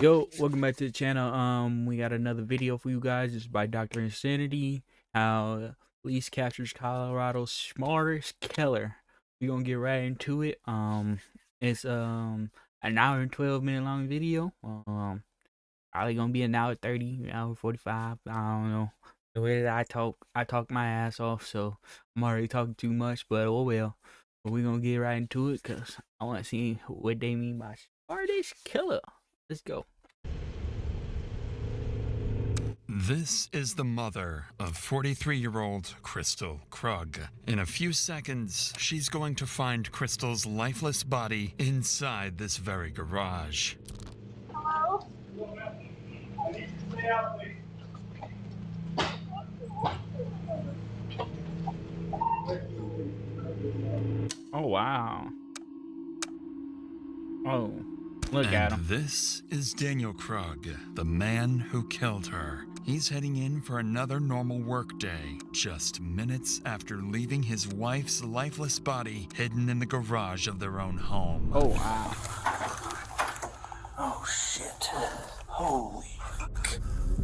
Yo, welcome back to the channel. We got another video for you guys. It's by Dr. Insanity. How police captures Colorado's smartest killer. We're gonna get right into it. It's an hour and 12-minute long video. Probably gonna be an hour 30, an hour 45. I don't know. The way that I talk my ass off, so I'm already talking too much, but oh well. But we're gonna get right into it because I wanna see what they mean by smartest killer. Let's go. This is the mother of 43-year-old Crystal Krug. In a few seconds, she's going to find Crystal's lifeless body inside this very garage. Hello? Oh wow. Oh, look at him. This is Daniel Krug, the man who killed her. He's heading in for another normal workday, just minutes after leaving his wife's lifeless body hidden in the garage of their own home. Oh wow. Oh shit. Holy fuck.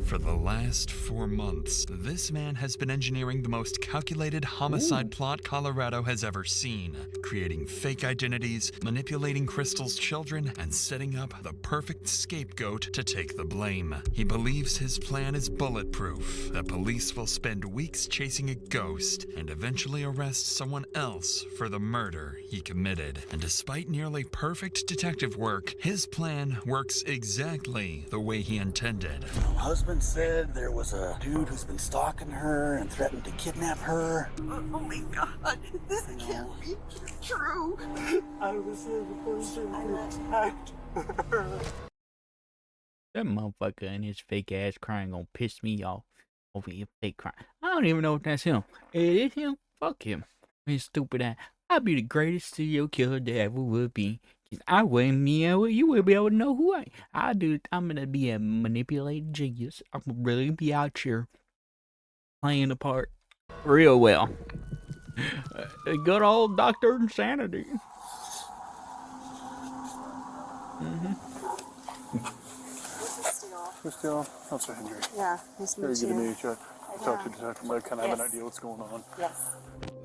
For the last 4 months, this man has been engineering the most calculated homicide plot Colorado has ever seen, creating fake identities, manipulating Crystal's children, and setting up the perfect scapegoat to take the blame. He believes his plan is bulletproof, that police will spend weeks chasing a ghost and eventually arrest someone else for the murder he committed. And despite nearly perfect detective work, his plan works exactly the way he intended. My husband said there was a dude who's been stalking her and threatened to kidnap her. Oh my god, this can't be true. I was the person who attacked her. That motherfucker and his fake ass crying gonna piss me off over your fake crying. I don't even know if that's him. It is him? Fuck him. His stupid ass. I'd be the greatest serial killer there ever would be. I wouldn't be able, you wouldn't be able to know who I do. I'm gonna be a manipulated genius. I'm gonna really be out here playing the part real well. Good old Dr. Insanity. Crystal, How's her Henry? yeah, nice to Very meet good to you. meet you. I talked to the detective, but I kind of have an idea what's going on. Yes.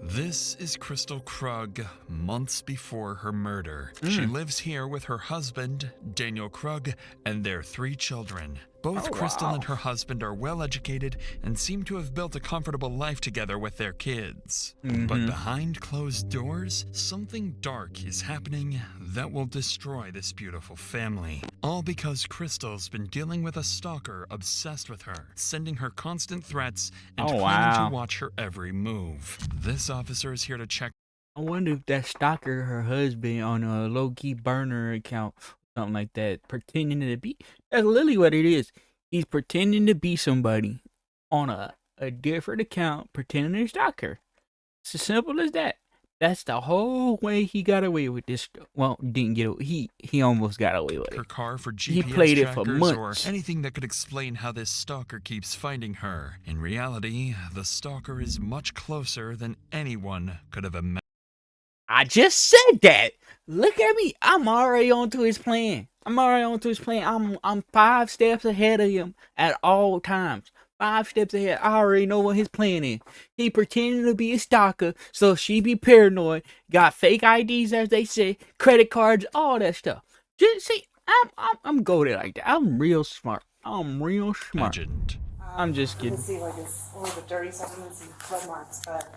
This is Crystal Krug, months before her murder. She lives here with her husband, Daniel Krug, and their 3 children. Both Crystal and her husband are well educated and seem to have built a comfortable life together with their kids. But behind closed doors, something dark is happening that will destroy this beautiful family. All because Crystal's been dealing with a stalker obsessed with her, sending her constant threats and planning to watch her every move. This officer is here to check. I wonder if that stalker, her husband, on a low-key burner account, something like that, pretending to be. That's literally what it is. He's pretending to be somebody on a different account, pretending to stalk her. It's as simple as that. That's the whole way he got away with this. Well, didn't get away. He almost got away with Her it. car for GPS He played it for trackers months. or anything that could explain how this stalker keeps finding her. In reality, the stalker is much closer than anyone could have imagined. I just said that. Look at me. I'm already onto his plan. I'm 5 steps ahead of him at all times. 5 steps ahead. I already know what his plan is. He pretending to be a stalker, so she be paranoid. Got fake IDs, as they say, credit cards, all that stuff. Just see, I'm goated like that. I'm real smart. I'm just kidding. You can see like it's a little bit dirty, so I can see red marks, but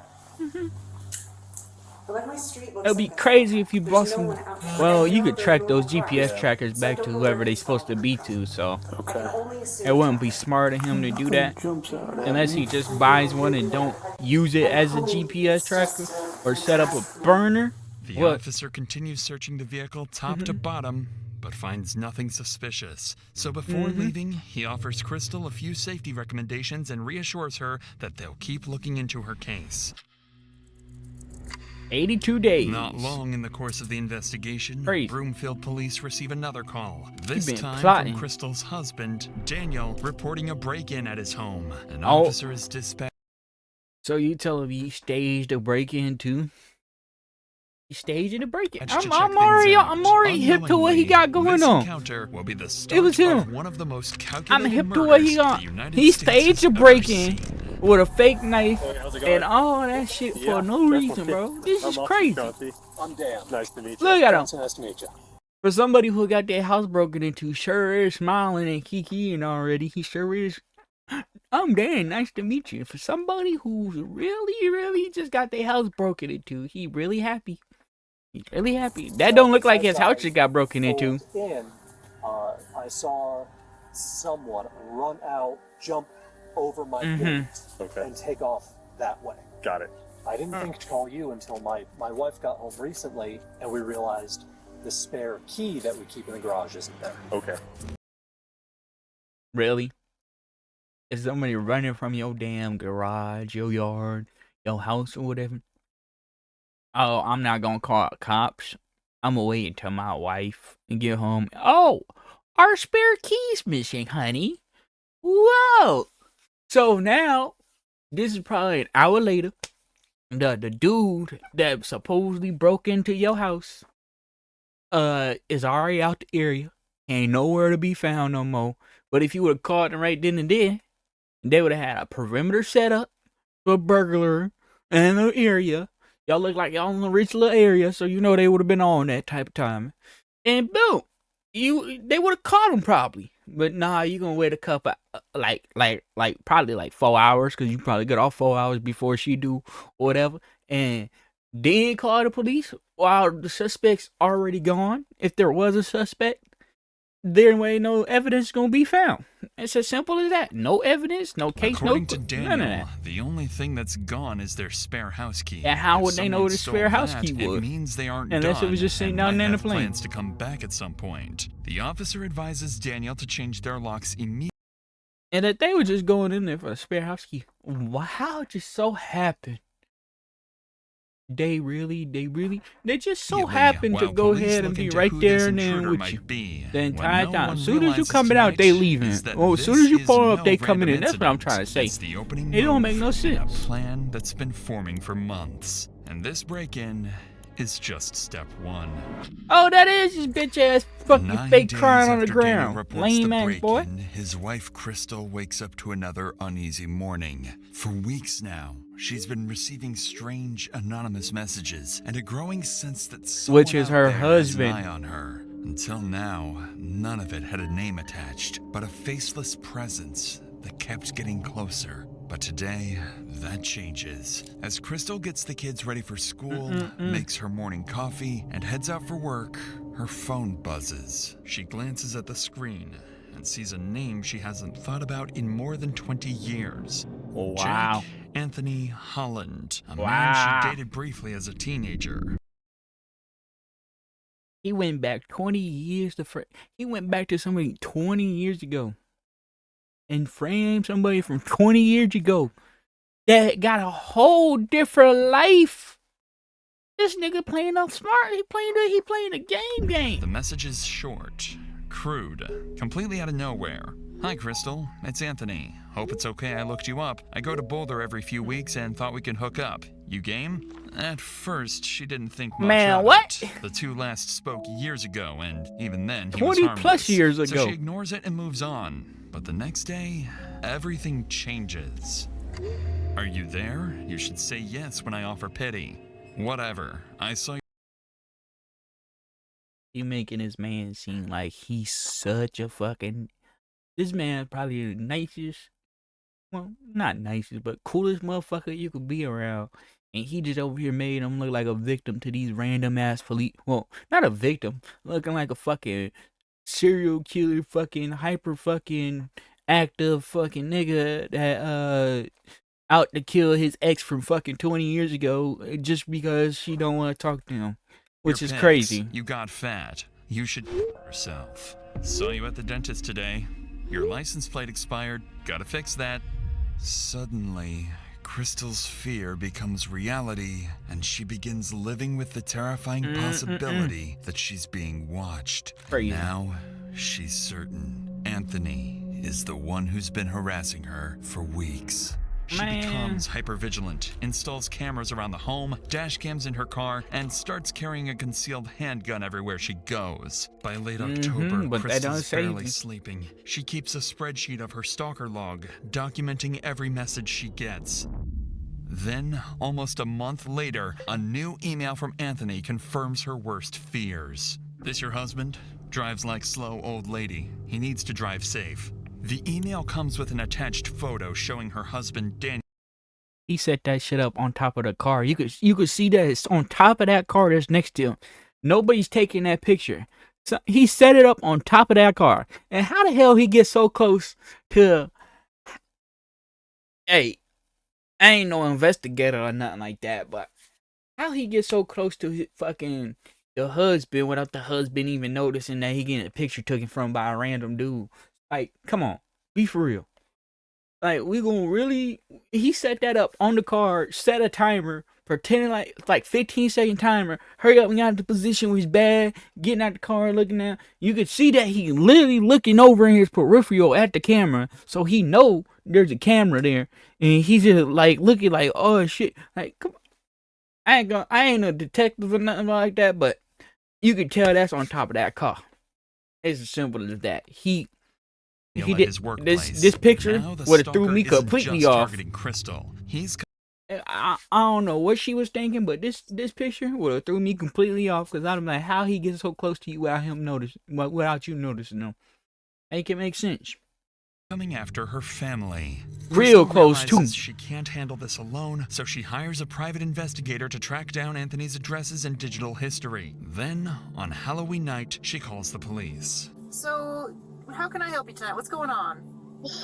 like my street looks. It'd be like crazy if you brought there's no some. one out there. Well, There's you no could other track little those cars. GPS trackers back to whoever they supposed to be to, so I can only assume it wouldn't be smart of him to do that. Jumps out at Unless me. he just buys one and don't use it as a GPS tracker or set up a burner. The What? officer continues searching the vehicle top to bottom, but finds nothing suspicious. So before leaving, he offers Crystal a few safety recommendations and reassures her that they'll keep looking into her case. 82 days. Not long in the course of the investigation, Crazy. Broomfield police receive another call. This been time plotting. from Crystal's husband, Daniel, reporting a break-in at his home. An Oh. officer is dispatched. So you telling me he staged a break-in too? He's staging the break-in. To check I'm things already out. hip to what he got going this on. encounter will be the It start was him. of one of the most I'm calculated hip to what he murders got. the United He States staged has a ever break-in seen. with a fake knife Hey, how's it going? and all that shit for Yeah, no reason, definitely. bro. This is I'm Officer crazy. Chauncey. I'm Dan. Nice to meet you. Look at him. Nice to meet you. For somebody who got their house broken into, sure is smiling and kikiing already. He sure is. I'm Dan. Nice to meet you. For somebody who's really just got their house broken into, he really happy. He's really happy. That don't look like his house just got broken into. I saw someone run out, jump over my gate, Okay. and take off that way. Got it. I didn't think to call you until my wife got home recently, and we realized the spare key that we keep in the garage isn't there. Okay. Really? Is somebody running from your damn garage, your yard, your house, or whatever? Oh, I'm not gonna call cops. I'm gonna wait until my wife and get home. Oh, our spare key's missing, honey. Whoa. So now, this is probably an hour later. The dude that supposedly broke into your house is already out the area. Ain't nowhere to be found no more. But if you would have caught him right then and there, they would have had a perimeter set up for a burglar in the area. Y'all look like y'all in a rich little area, so you know they would have been on that type of time. And boom, they would have caught him probably. But nah, you gonna wait a couple probably like 4 hours, cause you probably get off 4 hours before she do or whatever, and then call the police while the suspect's already gone. If there was a suspect, there ain't no evidence gonna be found. It's as simple as that. No evidence, no case, According no to Daniel, none of that. the only thing that's gone is their spare house key. And how If would they know someone the stole spare house that, key was? It means they aren't Unless done, it was just sitting and down might there in the have plane. plans to come back at some point. The officer advises Daniel to change their locks immediately. And that they were just going in there for a spare house key. How it just so happened? They just so happened to while go police ahead and look be into right who there this and then intruder with might you be. the What entire no time. one As soon as you realizes coming out, they tonight leaving. is that Well, as soon as you this pull is up, they no coming in. random That's what I'm incident. trying to say. It's the opening It don't move make no in sense. a plan that's been forming for months, and this break-in is just step one. Oh, that is his bitch ass fucking 9 fake days crying on the after Daniel ground. reports Lame the ass boy. break-in, his wife Crystal wakes up to another uneasy morning. For weeks now, she's been receiving strange anonymous messages and a growing sense that someone Which is out her there husband. has an eye on her. Until now, none of it had a name attached, but a faceless presence that kept getting closer. But today, that changes. As Crystal gets the kids ready for school, makes her morning coffee, and heads out for work, her phone buzzes. She glances at the screen and sees a name she hasn't thought about in more than 20 years. Wow. Jack Anthony Holland, a man Wow. she dated briefly as a teenager. He went back 20 years he went back to somebody 20 years ago and framed somebody from 20 years ago that got a whole different life. This nigga playing up smart. He playing a game. The message is short, crude, completely out of nowhere. Hi, Crystal. It's Anthony. Hope it's okay I looked you up. I go to Boulder every few weeks and thought we could hook up. You game? At first, she didn't think much Man, of what? it. The two last spoke years ago, and even then, he 20 was harmless. plus years So ago. she ignores it and moves on. But the next day, everything changes. Are you there? You should say yes when I offer pity. Whatever. I saw you. He making his man seem like he's such a fucking... This man probably the nicest, well, not nicest, but coolest motherfucker you could be around. And he just over here made him look like a victim to these random ass police. Well, not a victim, looking like a fucking serial killer, fucking hyper fucking active fucking nigga that out to kill his ex from fucking 20 years ago just because she don't want to talk to him, which your is pics. crazy. You got fat. You should yourself. Saw you at the dentist today. Your license plate expired. Gotta fix that. Suddenly, Crystal's fear becomes reality, and she begins living with the terrifying possibility that she's being watched. Crazy. Now, she's certain Anthony is the one who's been harassing her for weeks. She becomes hypervigilant, installs cameras around the home, dash cams in her car, and starts carrying a concealed handgun everywhere she goes. By late October, but that don't Crystal's save barely you. sleeping. She keeps a spreadsheet of her stalker log, documenting every message she gets. Then, almost a month later, a new email from Anthony confirms her worst fears. This your husband? Drives like slow old lady. He needs to drive safe. The email comes with an attached photo showing her husband, Daniel. He set that shit up on top of the car. You could see that it's on top of that car that's next to him. Nobody's taking that picture. So he set it up on top of that car. And how the hell he gets so close to? Hey, I ain't no investigator or nothing like that, but how he get so close to his fucking the husband without the husband even noticing that he getting a picture taken from by a random dude? Like, come on, be for real. Like, we gonna really? He set that up on the car, set a timer, pretending like 15-second timer. Hurry up and get out of the position with his bag, getting out the car, looking down. You could see that he literally looking over in his peripheral at the camera, so he know there's a camera there, and he's just like looking like, oh shit, like come on. I ain't a detective or nothing like that, but you could tell that's on top of that car. It's as simple as that. He did his workplace. this picture Now the would have threw stalker me isn't completely just off. targeting Crystal. He's I don't know what she was thinking, but this picture would have threw me completely off because I'm like, how he gets so close to you without you noticing him? Make it make sense. coming after her family. Real Crystal close, too. realizes she can't handle this alone, so she hires a private investigator to track down Anthony's addresses and digital history. Then, on Halloween night, she calls the police. So, how can I help you tonight? What's going on?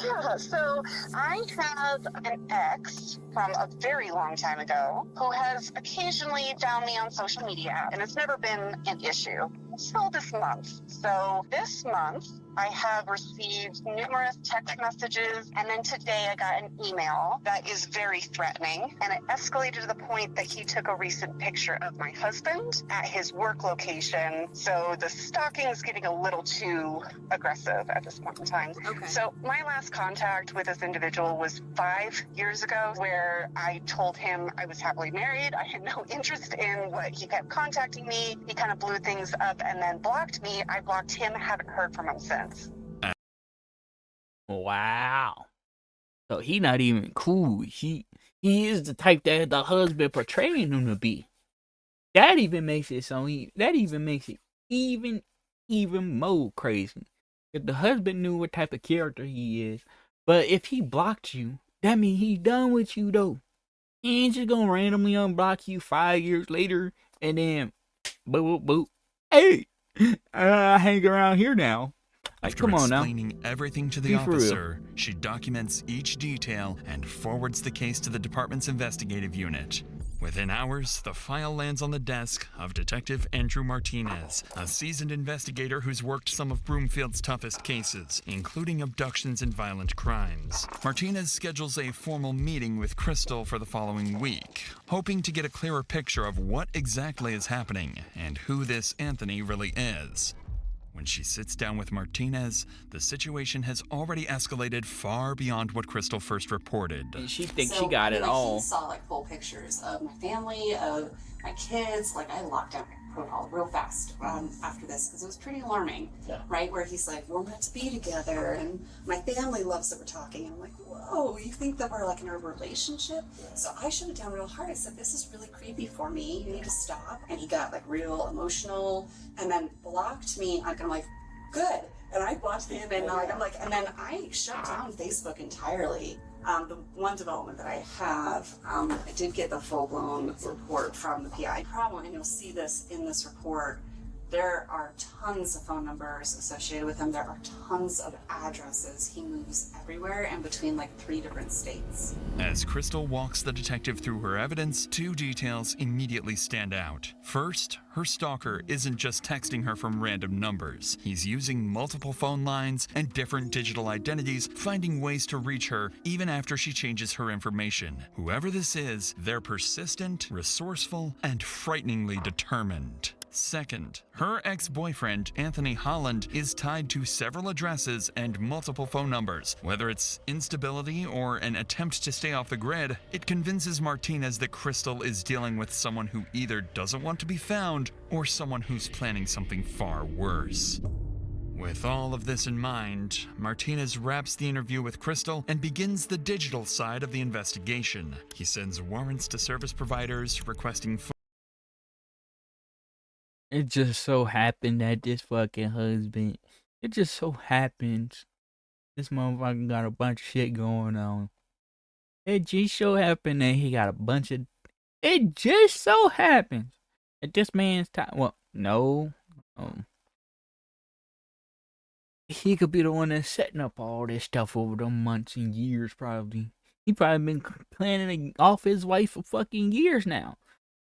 Yeah, so I have an ex from a very long time ago who has occasionally found me on social media, and it's never been an issue until this month. So this month, I have received numerous text messages, and then today I got an email that is very threatening, and it escalated to the point that he took a recent picture of my husband at his work location. So the stalking is getting a little too aggressive at this point in time. Okay. So my last contact with this individual was 5 years ago, where I told him I was happily married. I had no interest in what he kept contacting me. He kind of blew things up and then blocked me. I blocked him, haven't heard from him since. Wow. So he not even cool. He is the type that the husband portraying him to be. That even makes it even more crazy. If the husband knew what type of character he is, but if he blocked you, that means he's done with you though. He ain't just gonna randomly unblock you 5 years later and then boop boop boop. Hey, I hang around here now. Like, After come on now. explaining everything to the Be for real. officer, she documents each detail and forwards the case to the department's investigative unit. Within hours, the file lands on the desk of Detective Andrew Martinez, a seasoned investigator who's worked some of Broomfield's toughest cases, including abductions and violent crimes. Martinez schedules a formal meeting with Crystal for the following week, hoping to get a clearer picture of what exactly is happening and who this Anthony really is. When she sits down with Martinez, the situation has already escalated far beyond what Crystal first reported. She thinks she got it all. He saw like full pictures of my family, of my kids. Like I locked down my profile real fast after this because it was pretty alarming, right? Where he's like, "We're meant to be together," and my family loves that we're talking. And I'm like, "Whoa, you think that we're like in a relationship?" So I shut it down real hard. I said, "This is really creepy for me. You need to stop." And he got like real emotional, and then blocked me. Like I'm like, "Good." And I blocked him, and and then I shut down Facebook entirely. The one development that I have, I did get the full-blown report from the PI. Problem, and you'll see this in this report, there are tons of phone numbers associated with him. There are tons of addresses. He moves everywhere and between like 3 different states. As Crystal walks the detective through her evidence, 2 details immediately stand out. First, her stalker isn't just texting her from random numbers. He's using multiple phone lines and different digital identities, finding ways to reach her even after she changes her information. Whoever this is, they're persistent, resourceful, and frighteningly determined. Second, her ex-boyfriend, Anthony Holland, is tied to several addresses and multiple phone numbers. Whether it's instability or an attempt to stay off the grid, it convinces Martinez that Crystal is dealing with someone who either doesn't want to be found or someone who's planning something far worse. With all of this in mind, Martinez wraps the interview with Crystal and begins the digital side of the investigation. He sends warrants to service providers requesting It just so happened that this fucking husband, it just so happens this motherfucker got a bunch of shit going on. It just so happened that he got a bunch of, it just so happens that this man's time, well, no, he could be the one that's setting up all this stuff over the months and years probably. He probably been planning off his wife for fucking years now.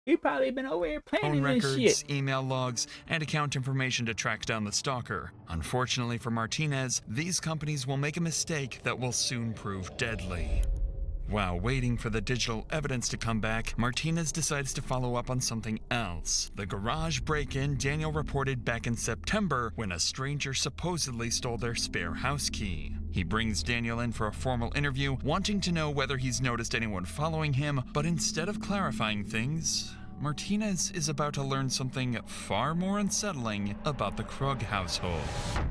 He probably been over here planning phone this records, shit. email logs, and account information to track down the stalker. Unfortunately for Martinez, these companies will make a mistake that will soon prove deadly. While waiting for the digital evidence to come back, Martinez decides to follow up on something else. The garage break-in Daniel reported back in September when a stranger supposedly stole their spare house key. He brings Daniel in for a formal interview, wanting to know whether he's noticed anyone following him, but instead of clarifying things, Martinez is about to learn something far more unsettling about the Krug household.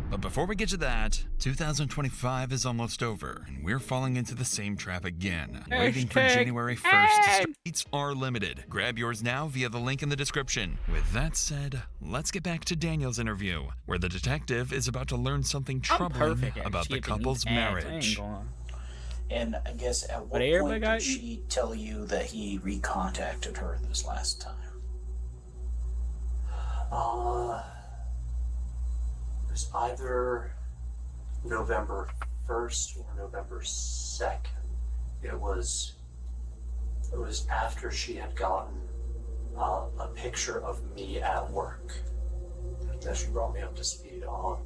But before we get to that, 2025 is almost over, and we're falling into the same trap again. Waiting for January 1st to start. Seats are limited. Grab yours now via the link in the description. With that said, let's get back to Daniel's interview, where the detective is about to learn something troubling about the couple's marriage. And I guess at what point did she tell you that he recontacted her this last time? It was either November 1st or November 2nd. It was after she had gotten a picture of me at work that she brought me up to speed on.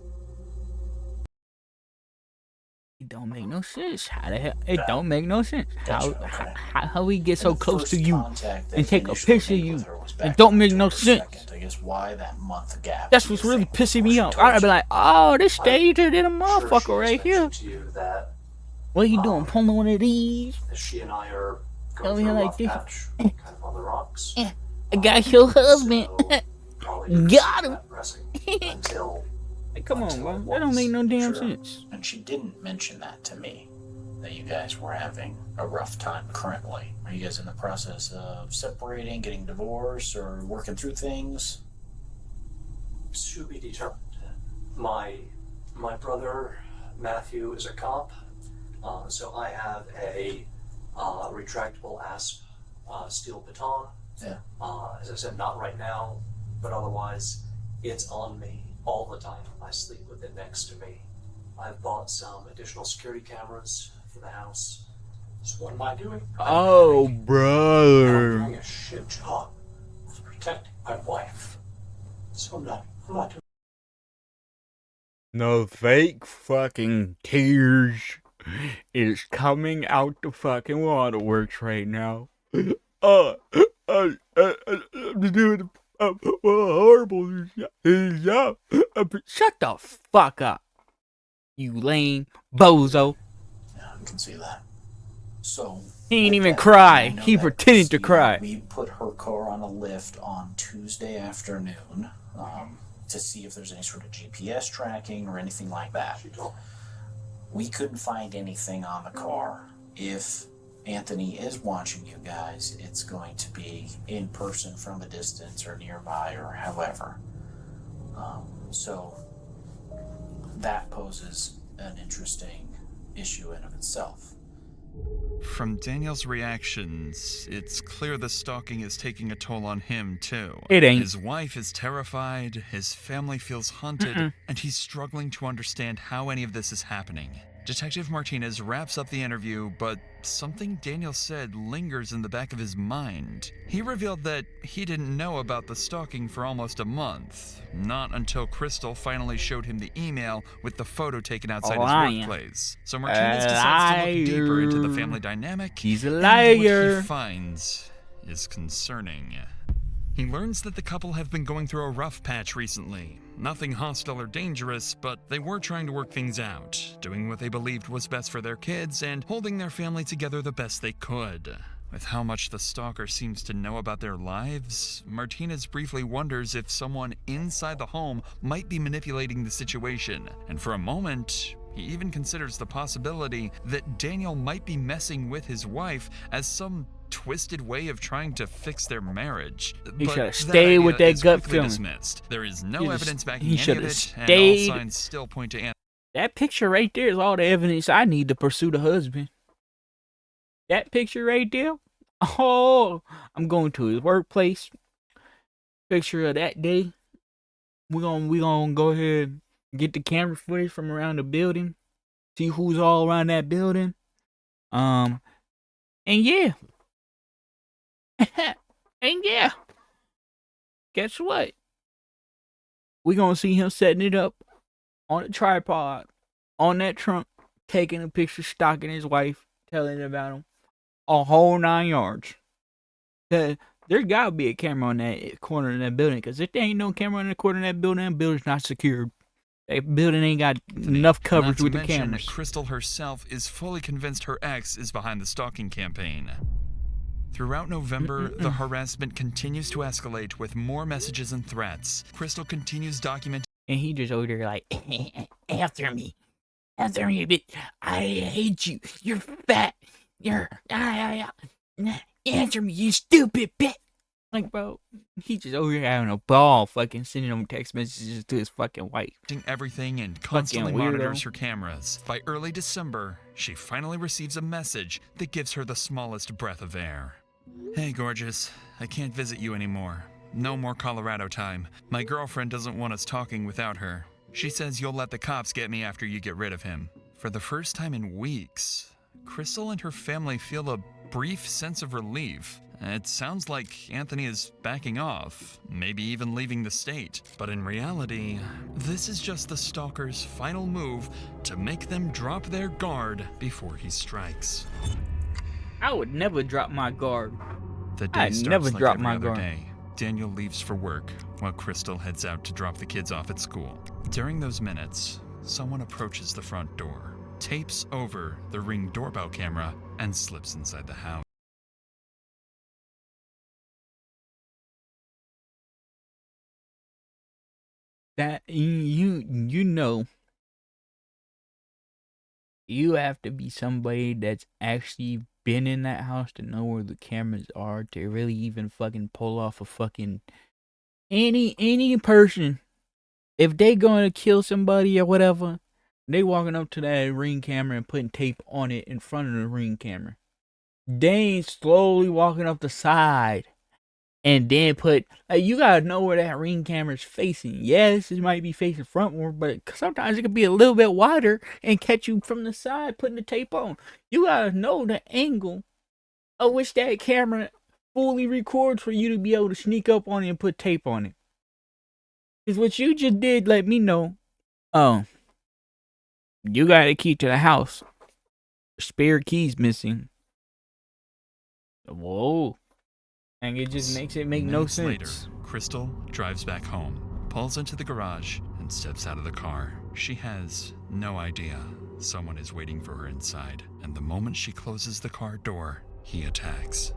It don't make no sense. How the hell? It don't make no sense. How we get so close to you and take a picture of you? It don't make no sense. I guess why that month gap? That's what's really pissing me off. I'd be like, oh, this stager did a motherfucker right here. What are you doing? Pulling one of these? She and I are going through a rough patch, kind of on the rocks. I got your husband. Got him. Until come on, bro. That don't make no damn sense. And she didn't mention that to me, that you guys were having a rough time currently. Are you guys in the process of separating, getting divorced, or working through things? To be determined. My brother Matthew is a cop, so I have a retractable asp steel baton. Yeah. As I said, not right now, but otherwise, it's on me all the time. I sleep with it next to me. I've bought some additional security cameras for the house. So what am I doing? Oh, brother. I'm doing a shit job of protecting my wife. So I'm not doing. No fake fucking tears is coming out the fucking waterworks right now. I'm doing horrible job. Shut the fuck up, you lame bozo. Yeah, I can see that. So he ain't even cry. He pretended to cry. We put her car on a lift on Tuesday afternoon to see if there's any sort of GPS tracking or anything like that. We couldn't find anything on the car. If Anthony is watching you guys, it's going to be in person from a distance or nearby or however. So that poses an interesting issue in of itself. From Daniel's reactions, it's clear the stalking is taking a toll on him too. It ain't. His wife is terrified, his family feels haunted, and he's struggling to understand how any of this is happening. Detective Martinez wraps up the interview, but something Daniel said lingers in the back of his mind. He revealed that he didn't know about the stalking for almost a month, not until Crystal finally showed him the email with the photo taken outside his workplace. So Martinez decides to look deeper into the family dynamic. He's a And liar. what he finds is concerning. He learns that the couple have been going through a rough patch recently. Nothing hostile or dangerous, but they were trying to work things out, doing what they believed was best for their kids and holding their family together the best they could. With how much the stalker seems to know about their lives, Martinez briefly wonders if someone inside the home might be manipulating the situation, and for a moment, he even considers the possibility that Daniel might be messing with his wife as some twisted way of trying to fix their marriage. He But should have that stayed with idea that is gut quickly feeling. dismissed. There is He no just- evidence backing he any should of have it, and all stayed. signs still point to Anthony. That picture right there is all the evidence I need to pursue the husband. That picture right there. Oh, I'm going to his workplace. Picture of that day. We gonna go ahead and get the camera footage from around the building. See who's all around that building. And yeah. And yeah. Guess what? We gonna see him setting it up on a tripod, on that trunk, taking a picture, stalking his wife, telling about him. A whole 9 yards. There's gotta be a camera on that corner of that building, because if there ain't no camera on the corner of that building's not secured. That building ain't got enough coverage with the Not to mention, cameras. Crystal herself is fully convinced her ex is behind the stalking campaign. Throughout November, the harassment continues to escalate with more messages and threats. Crystal continues documenting. And he just over there like, after me, bitch. I hate you. You're fat. You're, answer me, you stupid bitch. Like, bro, he just over here having a ball fucking sending them text messages to his fucking wife. Everything and constantly Fucking weirdo. monitors her cameras. By early December, she finally receives a message that gives her the smallest breath of air. Hey, gorgeous. I can't visit you anymore. No more Colorado time. My girlfriend doesn't want us talking without her. She says you'll let the cops get me after you get rid of him. For the first time in weeks, Crystal and her family feel a brief sense of relief. It sounds like Anthony is backing off, maybe even leaving the state. But in reality, this is just the stalker's final move to make them drop their guard before he strikes. I would never drop my guard. The day I'd starts never like drop every my other guard. day. Daniel leaves for work while Crystal heads out to drop the kids off at school. During those minutes, someone approaches the front door, tapes over the Ring doorbell camera, and slips inside the house. That you know, you have to be somebody that's actually been in that house to know where the cameras are to really even fucking pull off a fucking any person. If they gonna kill somebody or whatever, they walking up to that Ring camera and putting tape on it in front of the Ring camera. They ain't slowly walking up the side and then put, like, you gotta know where that Ring camera's facing. Yes, it might be facing frontward, but sometimes it could be a little bit wider and catch you from the side putting the tape on. You gotta know the angle of which that camera fully records for you to be able to sneak up on it and put tape on it. Because what you just did let me know, you got a key to the house. Spare keys missing. Whoa. And it just makes it make no Minutes sense. later, Crystal drives back home, pulls into the garage, and steps out of the car. She has no idea someone is waiting for her inside, and the moment she closes the car door, he attacks.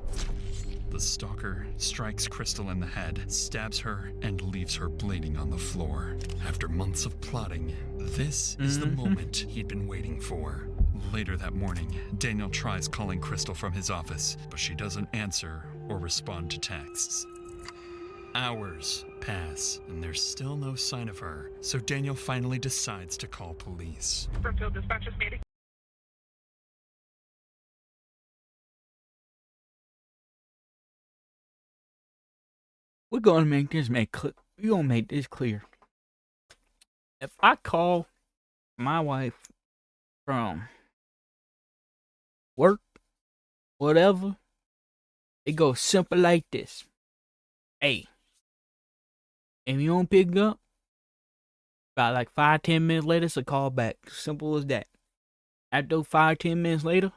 The stalker strikes Crystal in the head, stabs her, and leaves her bleeding on the floor. After months of plotting, this is the moment he'd been waiting for. Later that morning, Daniel tries calling Crystal from his office, but she doesn't answer or respond to texts. Hours pass, and there's still no sign of her, so Daniel finally decides to call police. Springfield dispatches meeting. We're gonna make this clear. If I call my wife from work, whatever, it goes simple like this. Hey, if you don't pick up, about like 5-10 minutes later, it's a call back. Simple as that. After 5-10 minutes later,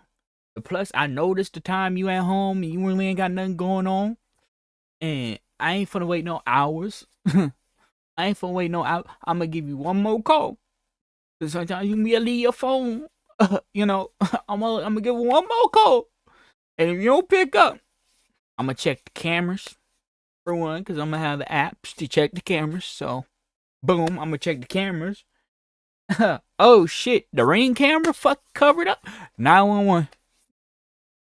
plus I noticed the time you at home and you really ain't got nothing going on, and I ain't finna wait no hours. I ain't finna wait no hours. I'm gonna give you one more call. Cause sometimes you may leave your phone. You know, I'm gonna give you one more call. And if you don't pick up, I'm gonna check the cameras for one, cause I'm gonna have the apps to check the cameras. So, boom, I'm gonna check the cameras. Oh shit, the Ring camera covered up. 911.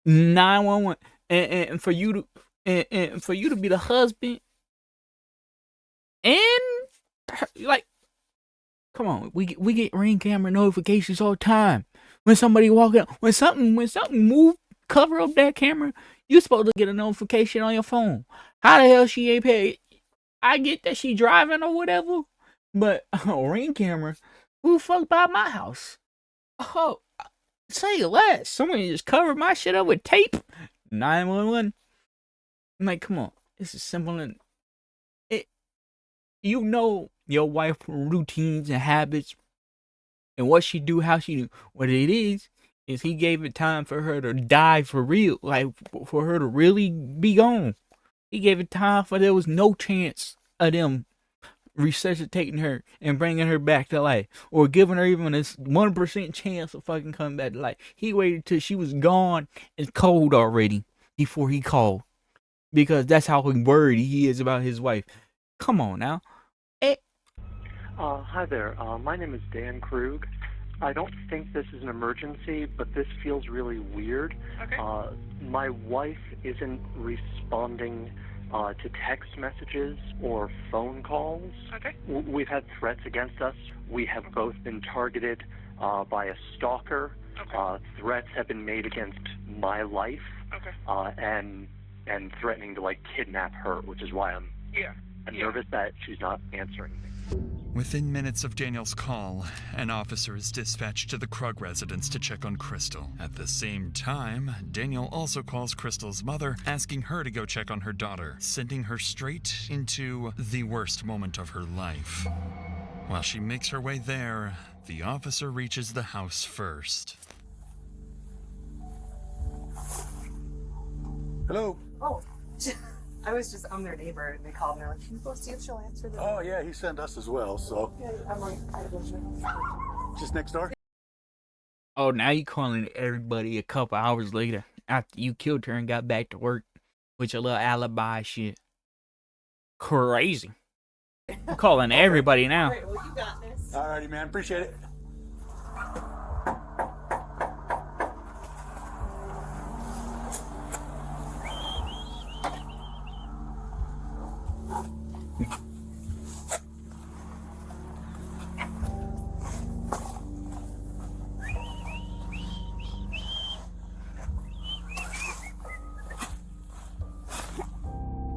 911. And for you to and for you to be the husband and like, come on, we get Ring camera notifications all the time. When somebody walk out, when something move, cover up that camera, you supposed to get a notification on your phone. How the hell she ain't paid? I get that she driving or whatever, but Ring camera, who the fuck by my house? Oh, say less. Somebody just covered my shit up with tape. 911. I'm like, come on, this is simple and it. You know your wife routines and habits and what she do, how she do. What it is he gave it time for her to die for real, like for her to really be gone. He gave it time for there was no chance of them resuscitating her and bringing her back to life, or giving her even this 1% chance of fucking coming back to life. He waited till she was gone and cold already before he called, because that's how worried he is about his wife. Come on now. Hi there. My name is Dan Krug. I don't think this is an emergency, but this feels really weird. Okay. My wife isn't responding to text messages or phone calls. Okay. We've had threats against us. We have both been targeted by a stalker. Okay. Threats have been made against my life. Okay. And threatening to kidnap her, which is why I'm nervous that she's not answering me. Within minutes of Daniel's call, an officer is dispatched to the Krug residence to check on Crystal. At the same time, Daniel also calls Crystal's mother, asking her to go check on her daughter, sending her straight into the worst moment of her life. While she makes her way there, the officer reaches the house first. Hello. Oh, I'm their neighbor, and they called me. Like, can you go see if she'll answer the Oh, yeah, he sent us as well, so. Yeah, I'm like, Just next door? Oh, now you calling everybody a couple hours later after you killed her and got back to work with your little alibi shit. Crazy. I'm calling everybody now. All right, well, you got this. Alrighty, man. Appreciate it.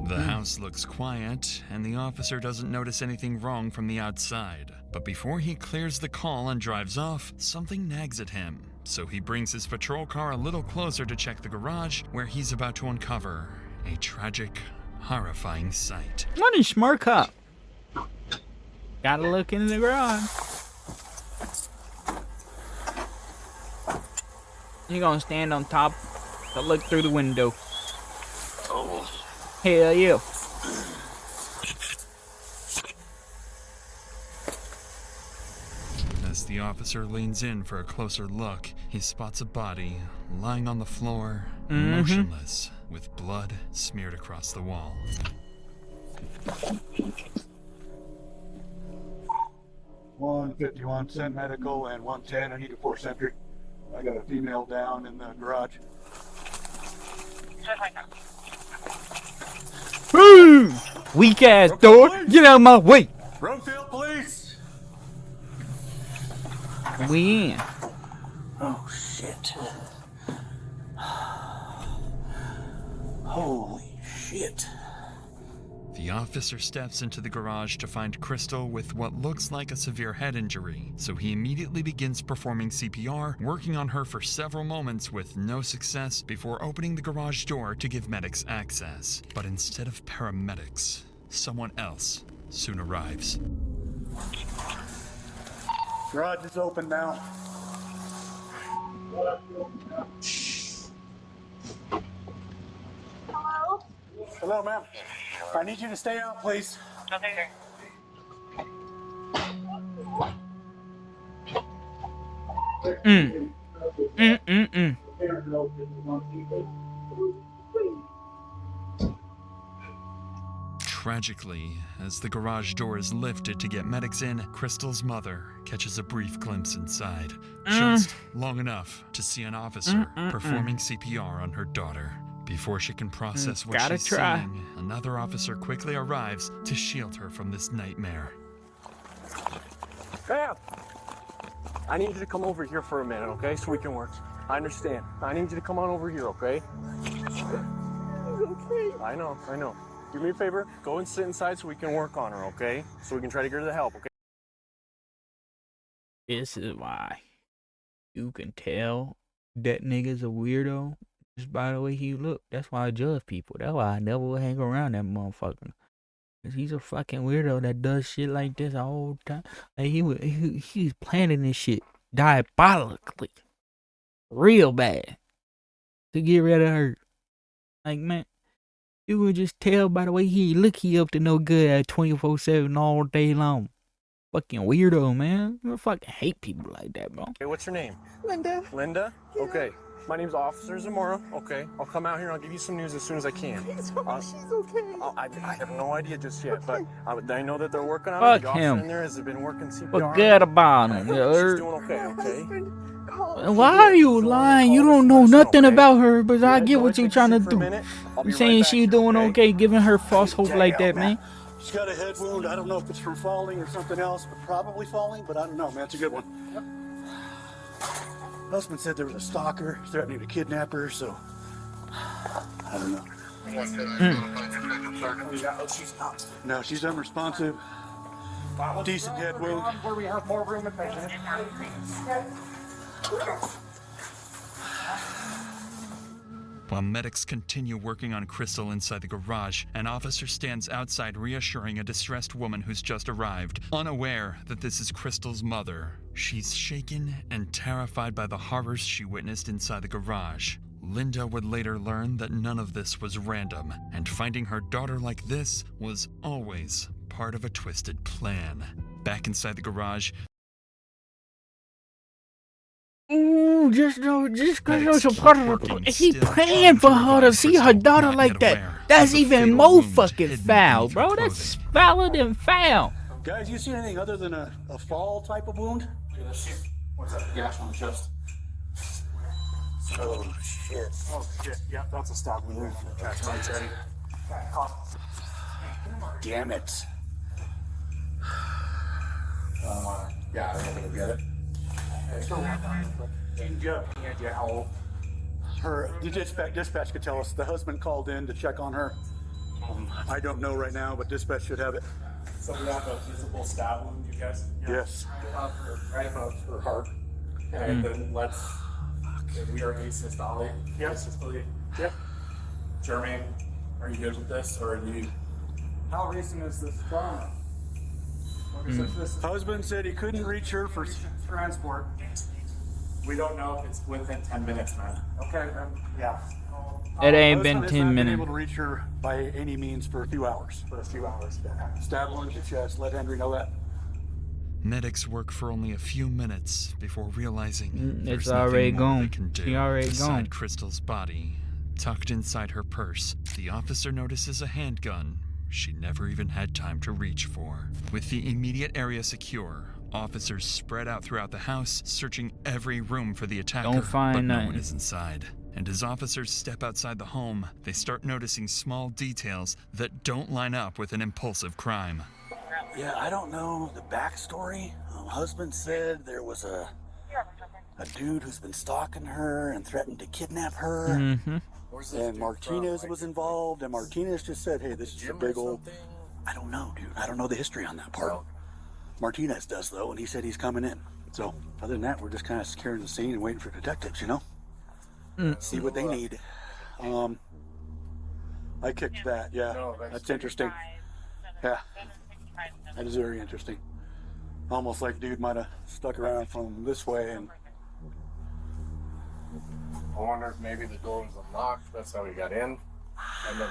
The house looks quiet, and the officer doesn't notice anything wrong from the outside. But before he clears the call and drives off, something nags at him. So he brings his patrol car a little closer to check the garage, where he's about to uncover a tragic, horrifying sight. What a smart cop. Gotta look in the garage. You're gonna stand on top to look through the window. Oh. Hell yeah. As the officer leans in for a closer look, he spots a body lying on the floor, motionless, with blood smeared across the wall. 151, send medical, and 110, I need a 4 sentry. I got a female down in the garage. Boom! Weak ass door. Get out of my way. Roadfield Police! We in. Oh, shit. Holy shit. The officer steps into the garage to find Crystal with what looks like a severe head injury, so he immediately begins performing CPR, working on her for several moments with no success before opening the garage door to give medics access. But instead of paramedics, someone else soon arrives. Garage is open now. Hello? Hello, ma'am. I need you to stay out, please. Okay. Tragically, as the garage door is lifted to get medics in, Crystal's mother catches a brief glimpse inside, just long enough to see an officer performing CPR on her daughter. Before she can process what she's seeing, another officer quickly arrives to shield her from this nightmare. Bam! I need you to come over here for a minute, okay? So we can work. I understand. I need you to come on over here, okay? Okay. I know. Do me a favor, go and sit inside so we can work on her, okay? So we can try to get her the help, okay? This is why you can tell that nigga's a weirdo just by the way he look. That's why I judge people. That's why I never will hang around that motherfucker. Cause he's a fucking weirdo that does shit like this all the time. Like he's planning this shit diabolically, real bad, to get rid of her. Like, man, you would just tell by the way he look, he up to no good at 24/7 all day long. Fucking weirdo, man. I fucking hate people like that, bro. Okay, what's your name? Linda. Linda? Yeah. Okay. My name's Officer Zamora. Okay. I'll come out here and I'll give you some news as soon as I can. She's okay. I have no idea just yet, but I know that they're working on it. The officer in there has been working CPR. Forget about him. She's doing okay. Why are you lying? You don't know nothing about her, but I get what you're trying to do. You saying she's doing okay, giving her false hope like that, man. She's got a head wound. I don't know if it's from falling or something else, but probably falling, but I don't know, man. It's a good one. Yep. Husband said there was a stalker threatening to kidnap her, so I don't know. No, she's unresponsive. Decent head wound. Where we have more room and patient. While medics continue working on Crystal inside the garage, an officer stands outside reassuring a distressed woman who's just arrived, unaware that this is Crystal's mother. She's shaken and terrified by the horrors she witnessed inside the garage. Linda would later learn that none of this was random, and finding her daughter like this was always part of a twisted plan. Back inside the garage, Ooh, just because it was a part of the plan. He planned for her to see her daughter like that. That's even more fucking foul, bro. That's fouler than foul. Guys, you see anything other than a fall type of wound? What's that? Gash on the chest. Oh, shit. Oh, shit. Yep, that's a stab wound. That's ready. Damn it. Yeah, I think we'll get it. The dispatch could tell us. The husband called in to check on her. I don't know right now, but dispatch should have it. So we have a visible stab wound, you guys? Yes. Right above her heart. And then let's. We are asystolic. Yes, asystolic. Yep. Jermaine, are you good with this, or are you? How recent is this trauma? Husband said he couldn't reach her for transport. We don't know if it's within 10 minutes, man. Okay, then, yeah. It ain't been Husband has 10 not been minutes. able to reach her by any means for a few hours. Yeah. Stab wound to the chest. Let Henry know that. medics work for only a few minutes before realizing there's It's already nothing more gone. they can do. She already Beside gone. Crystal's body, tucked inside her purse, the officer notices a handgun she never even had time to reach for. With the immediate area secure, officers spread out throughout the house, searching every room for the attacker, Don't find but no one nothing. is inside. And as officers step outside the home, they start noticing small details that don't line up with an impulsive crime. Yeah, I don't know the backstory. Husband said there was a dude who's been stalking her and threatened to kidnap her. Mm-hmm. And Martinez was involved, and Martinez just said, hey, this is a big old... I don't know, dude. I don't know the history on that part. Martinez does, though, and he said he's coming in. So, other than that, we're just kind of securing the scene and waiting for detectives, you know? See what they need. I kicked that, yeah. That's interesting. Yeah. That is very interesting. Almost like dude might have stuck around from this way and... I wonder if maybe the door was unlocked. That's how he got in. And then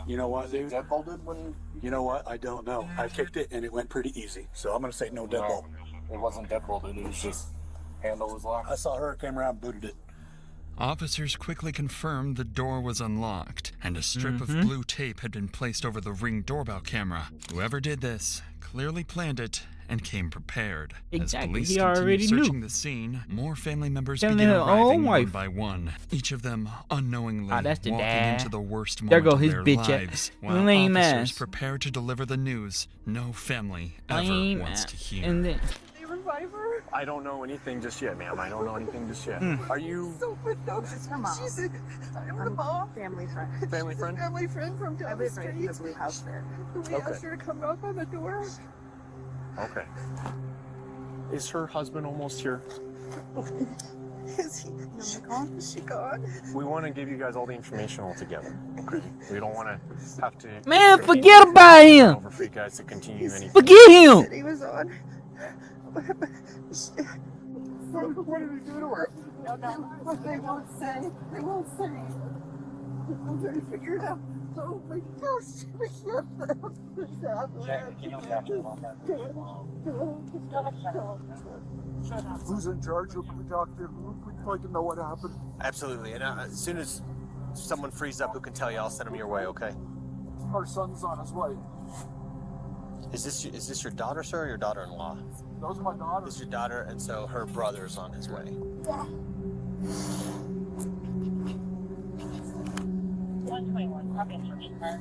You know what, dude? You know what? I don't know. I kicked it and it went pretty easy. So I'm going to say no deadbolt. it wasn't deadbolted. It was just handle was locked. I saw her, came around, booted it. Officers quickly confirmed the door was unlocked, and a strip of blue tape had been placed over the Ring doorbell camera. Whoever did this clearly planned it and came prepared. Exactly, As police he continued already searching knew. the scene, more family members Telling began her own arriving one wife. by one, each of them unknowingly that's the walking dad. into the worst There moment go of his their bitch lives, at while lame officers ass. prepared to deliver the news no family ever Lame wants ass. to hear. And then, I don't know anything just yet, ma'am. I don't know anything just yet. Are you She's her mom. I'm the mom. Family friend. family friend? Family friend from down the street. The blue house there. We asked her to come knock on the door. Okay. Is her husband almost here? Is he? Is she gone? We want to give you guys all the information all together. Okay. We don't want to have to. man, forget about him. Over for you guys to continue anything. Forget him. He was on. What did he do to her? No. They won't say. They won't say. I'm trying to figure it out. Oh my gosh. Who's in charge of the doctor? We'd like to know what happened. Absolutely. And as soon as someone frees up who can tell you, I'll send them your way, okay? Our son's on his way. Is this your daughter, sir, or your daughter-in-law? Those are my daughters. This is your daughter, and so her brother's on his way. Yeah. 121, copy instruction card.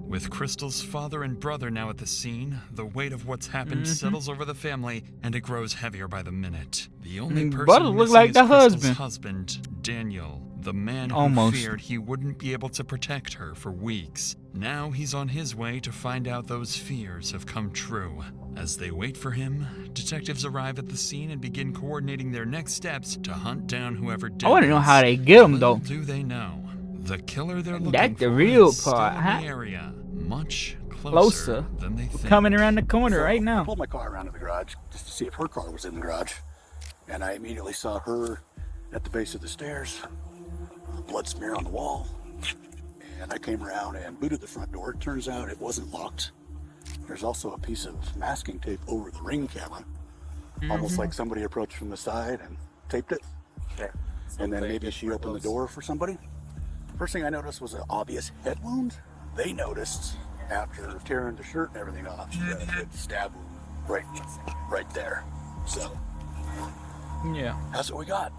With Crystal's father and brother now at the scene, the weight of what's happened settles over the family, and it grows heavier by the minute. The only person brother look missing like is the Crystal's husband, Daniel, the man who Almost. feared he wouldn't be able to protect her for weeks. Now he's on his way to find out those fears have come true. As they wait for him, detectives arrive at the scene and begin coordinating their next steps to hunt down whoever did I want to know this. how they get him Little though. do they know, the killer they're looking That's the for real is still part, in huh? the area, much Closer. than they think. Coming around the corner right I now. pulled my car around to the garage just to see if her car was in the garage. And I immediately saw her at the base of the stairs, a blood smear on the wall. And I came around and booted the front door. It turns out it wasn't locked. There's also a piece of masking tape over the Ring camera. Almost like somebody approached from the side and taped it. And then maybe she opened the door for somebody. First thing I noticed was an obvious head wound. They noticed after tearing the shirt and everything off, she had a good stab wound right there. So Yeah. that's what we got.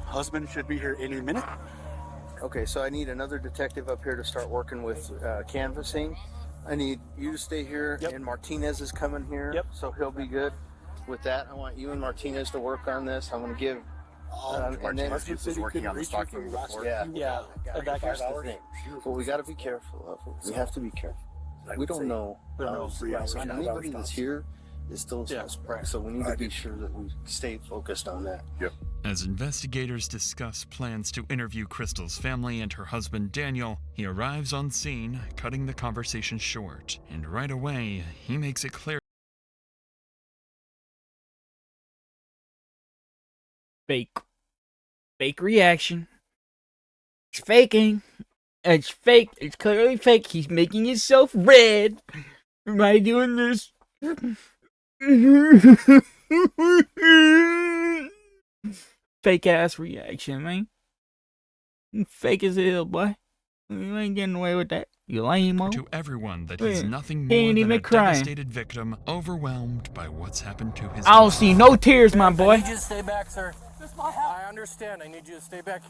Husband should be here any minute. Okay, so I need another detective up here to start working with canvassing. I need you to stay here, and Martinez is coming here, so he'll be good with that. I want you and Martinez to work on this. I'm going to give. And then Martinez was working on the stalking before. Yeah. And back Here's the thing. Well, we got to be careful. We have to be careful. We don't know. Anybody that's here is still a suspect, so we need to be sure that we stay focused on that. As investigators discuss plans to interview Crystal's family and her husband Daniel, he arrives on scene, cutting the conversation short. And right away, he makes it clear. Fake reaction. It's faking. It's fake. It's clearly fake. He's making himself red by doing this. Fake ass reaction, man. You fake as hell, boy. You ain't getting away with that. You lame-o. To everyone that he's nothing He more ain't than a even crying. devastated victim, overwhelmed by what's happened to his I don't life. see no tears, my boy. I need you to stay back, sir. I understand. I need you to stay back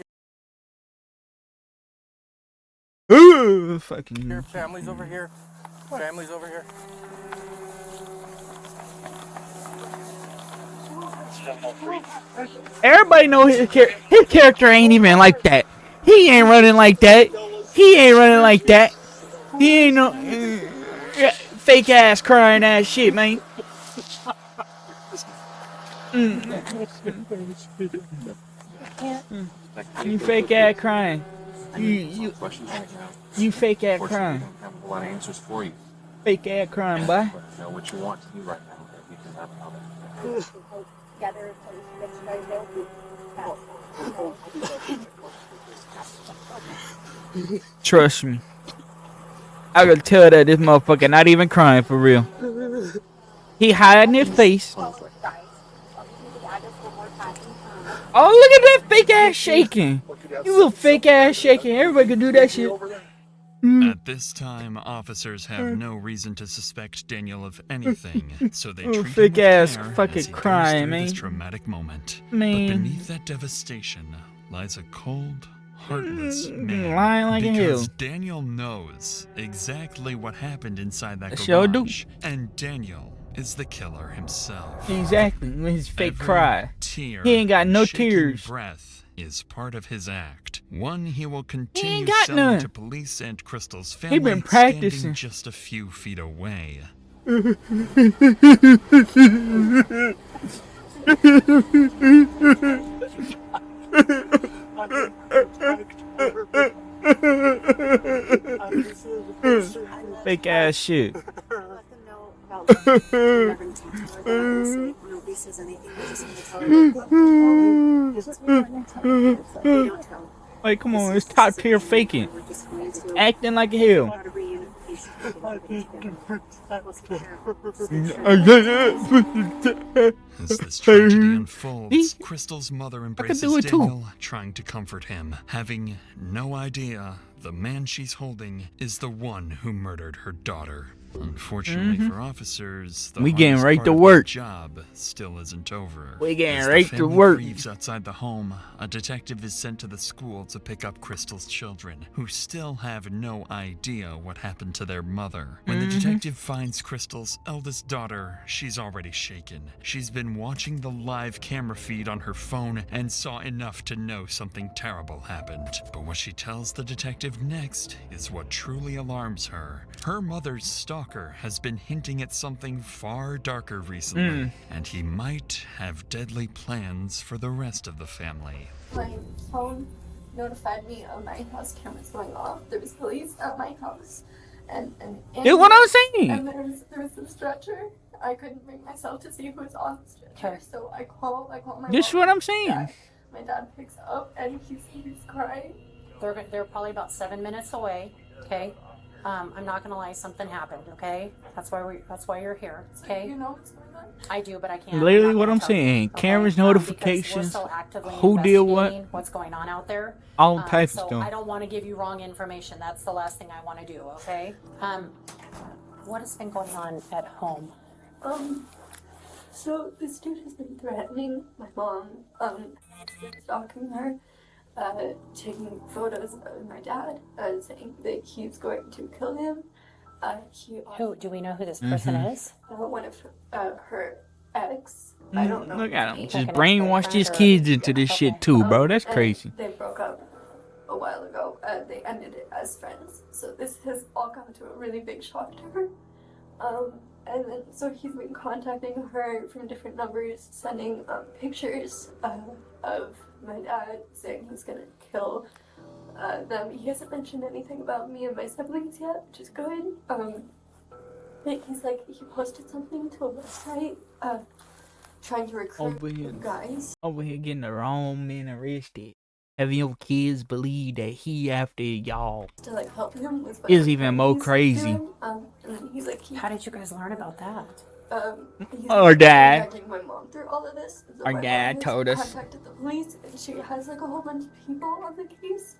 Ooh, fucking. here. Family's over here. Family's over here. Everybody know his character ain't even like that. He ain't running like that. He ain't running like that. He ain't no fake ass crying ass shit, man. You fake ass crying. You fake ass crying. I have a lot of answers for you. Fake ass crying, boy. But know what you want to do right now. You can Trust me. I can tell that this motherfucker not even crying for real. He hiding his face. Oh, look at that fake ass shaking. You little fake ass shaking. Everybody can do that shit. At this time, officers have no reason to suspect Daniel of anything, so they treat him fake with ass care fucking as he crying, goes through man. this traumatic moment. Man. But beneath that devastation lies a cold, heartless man. Lying like because hell. Daniel knows exactly what happened inside that Sure do. garage, and Daniel is the killer himself. Exactly. With his fake Every cry. Tear He ain't got and no shaking tears. breath is part of his act. One he will continue ain't got selling none. to police and Crystal's He family, been practicing. standing just a few feet away. Fake ass shit. Like, come on, it's top tier faking. Acting like hell. As this tragedy unfolds, Crystal's mother do embraces it too. Daniel, trying to comfort him, having no idea the man she's holding is the one who murdered her daughter. Unfortunately for officers, the We getting hardest right part to of work. their job still isn't over. We getting As right the to family work. grieves outside the home, a detective is sent to the school to pick up Crystal's children, who still have no idea what happened to their mother. When the detective finds Crystal's eldest daughter, she's already shaken. She's been watching the live camera feed on her phone and saw enough to know something terrible happened. But what she tells the detective next is what truly alarms her. Her mother's stalker has been hinting at something far darker recently, and he might have deadly plans for the rest of the family. My phone notified me of my house cameras going off. There was police at my house, and That's what I'm saying. And there was a stretcher. I couldn't bring myself to see who was on the stretcher, so I call my That's mom. what I'm saying. My dad picks up and he's crying. They're probably about 7 minutes away. Okay. I'm not gonna lie, something happened, okay? That's why you're here, okay? You know what's going on? I do, but I can't. Literally I'm not what gonna I'm tell you, saying. okay? Cameras, Because we're notifications, still actively who did what, investigating what's going on out there. all types of So stuff. I don't want to give you wrong information. That's the last thing I want to do, okay? What has been going on at home? So this dude has been threatening my mom, stalking her, taking photos of my dad, saying that he's going to kill him. Who do we know who this person is? One of her ex. I don't know. Look at him. his Just name. brainwashed his kids into this shit too, bro. That's And crazy. They broke up a while ago. They ended it as friends. So this has all come to a really big shock to her. And then so he's been contacting her from different numbers, sending pictures of my dad, saying he's gonna kill them. He hasn't mentioned anything about me and my siblings yet, which is good. He's like, he posted something to a website, trying to recruit guys. Over here getting the wrong man arrested. Having your kids believe that he after y'all To like help him with is even more crazy. and then he's like, How did you guys learn about that? He's Our dad. contacting my mom through all of this. So Our my dad mom has told us. Contacted the police, and she has like a whole bunch of people on the case.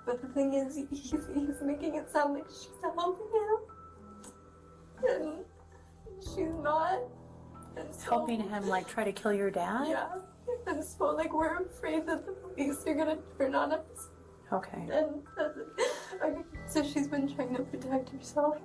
But the thing is, he's making it sound like she's helping him, and she's not. And so, Helping him like try to kill your dad? Yeah. And so like we're afraid that the police are gonna turn on us. Okay. And so she's been trying to protect herself.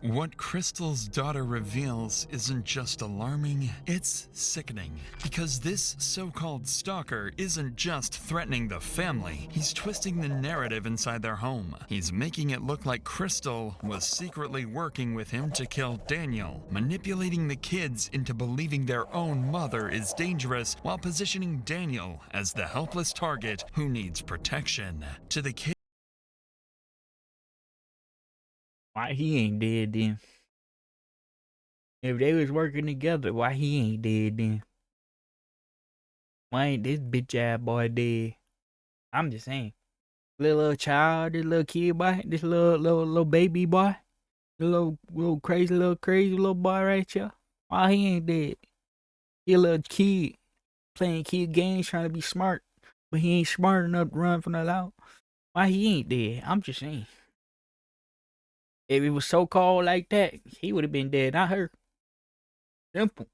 What Crystal's daughter reveals isn't just alarming, it's sickening. Because this so-called stalker isn't just threatening the family, he's twisting the narrative inside their home. He's making it look like Crystal was secretly working with him to kill Daniel, manipulating the kids into believing their own mother is dangerous while positioning Daniel as the helpless target who needs protection. To the kids, Why he ain't dead then? If they was working together, why he ain't dead then? Why ain't this bitch ass boy dead? I'm just saying. Little child, this little kid boy, this little baby boy, the little crazy little boy right here. Why he ain't dead? He a little kid playing kid games, trying to be smart, but he ain't smart enough to run from the law. Why he ain't dead? I'm just saying. If it was so called like that, he would have been dead, not her. Simple.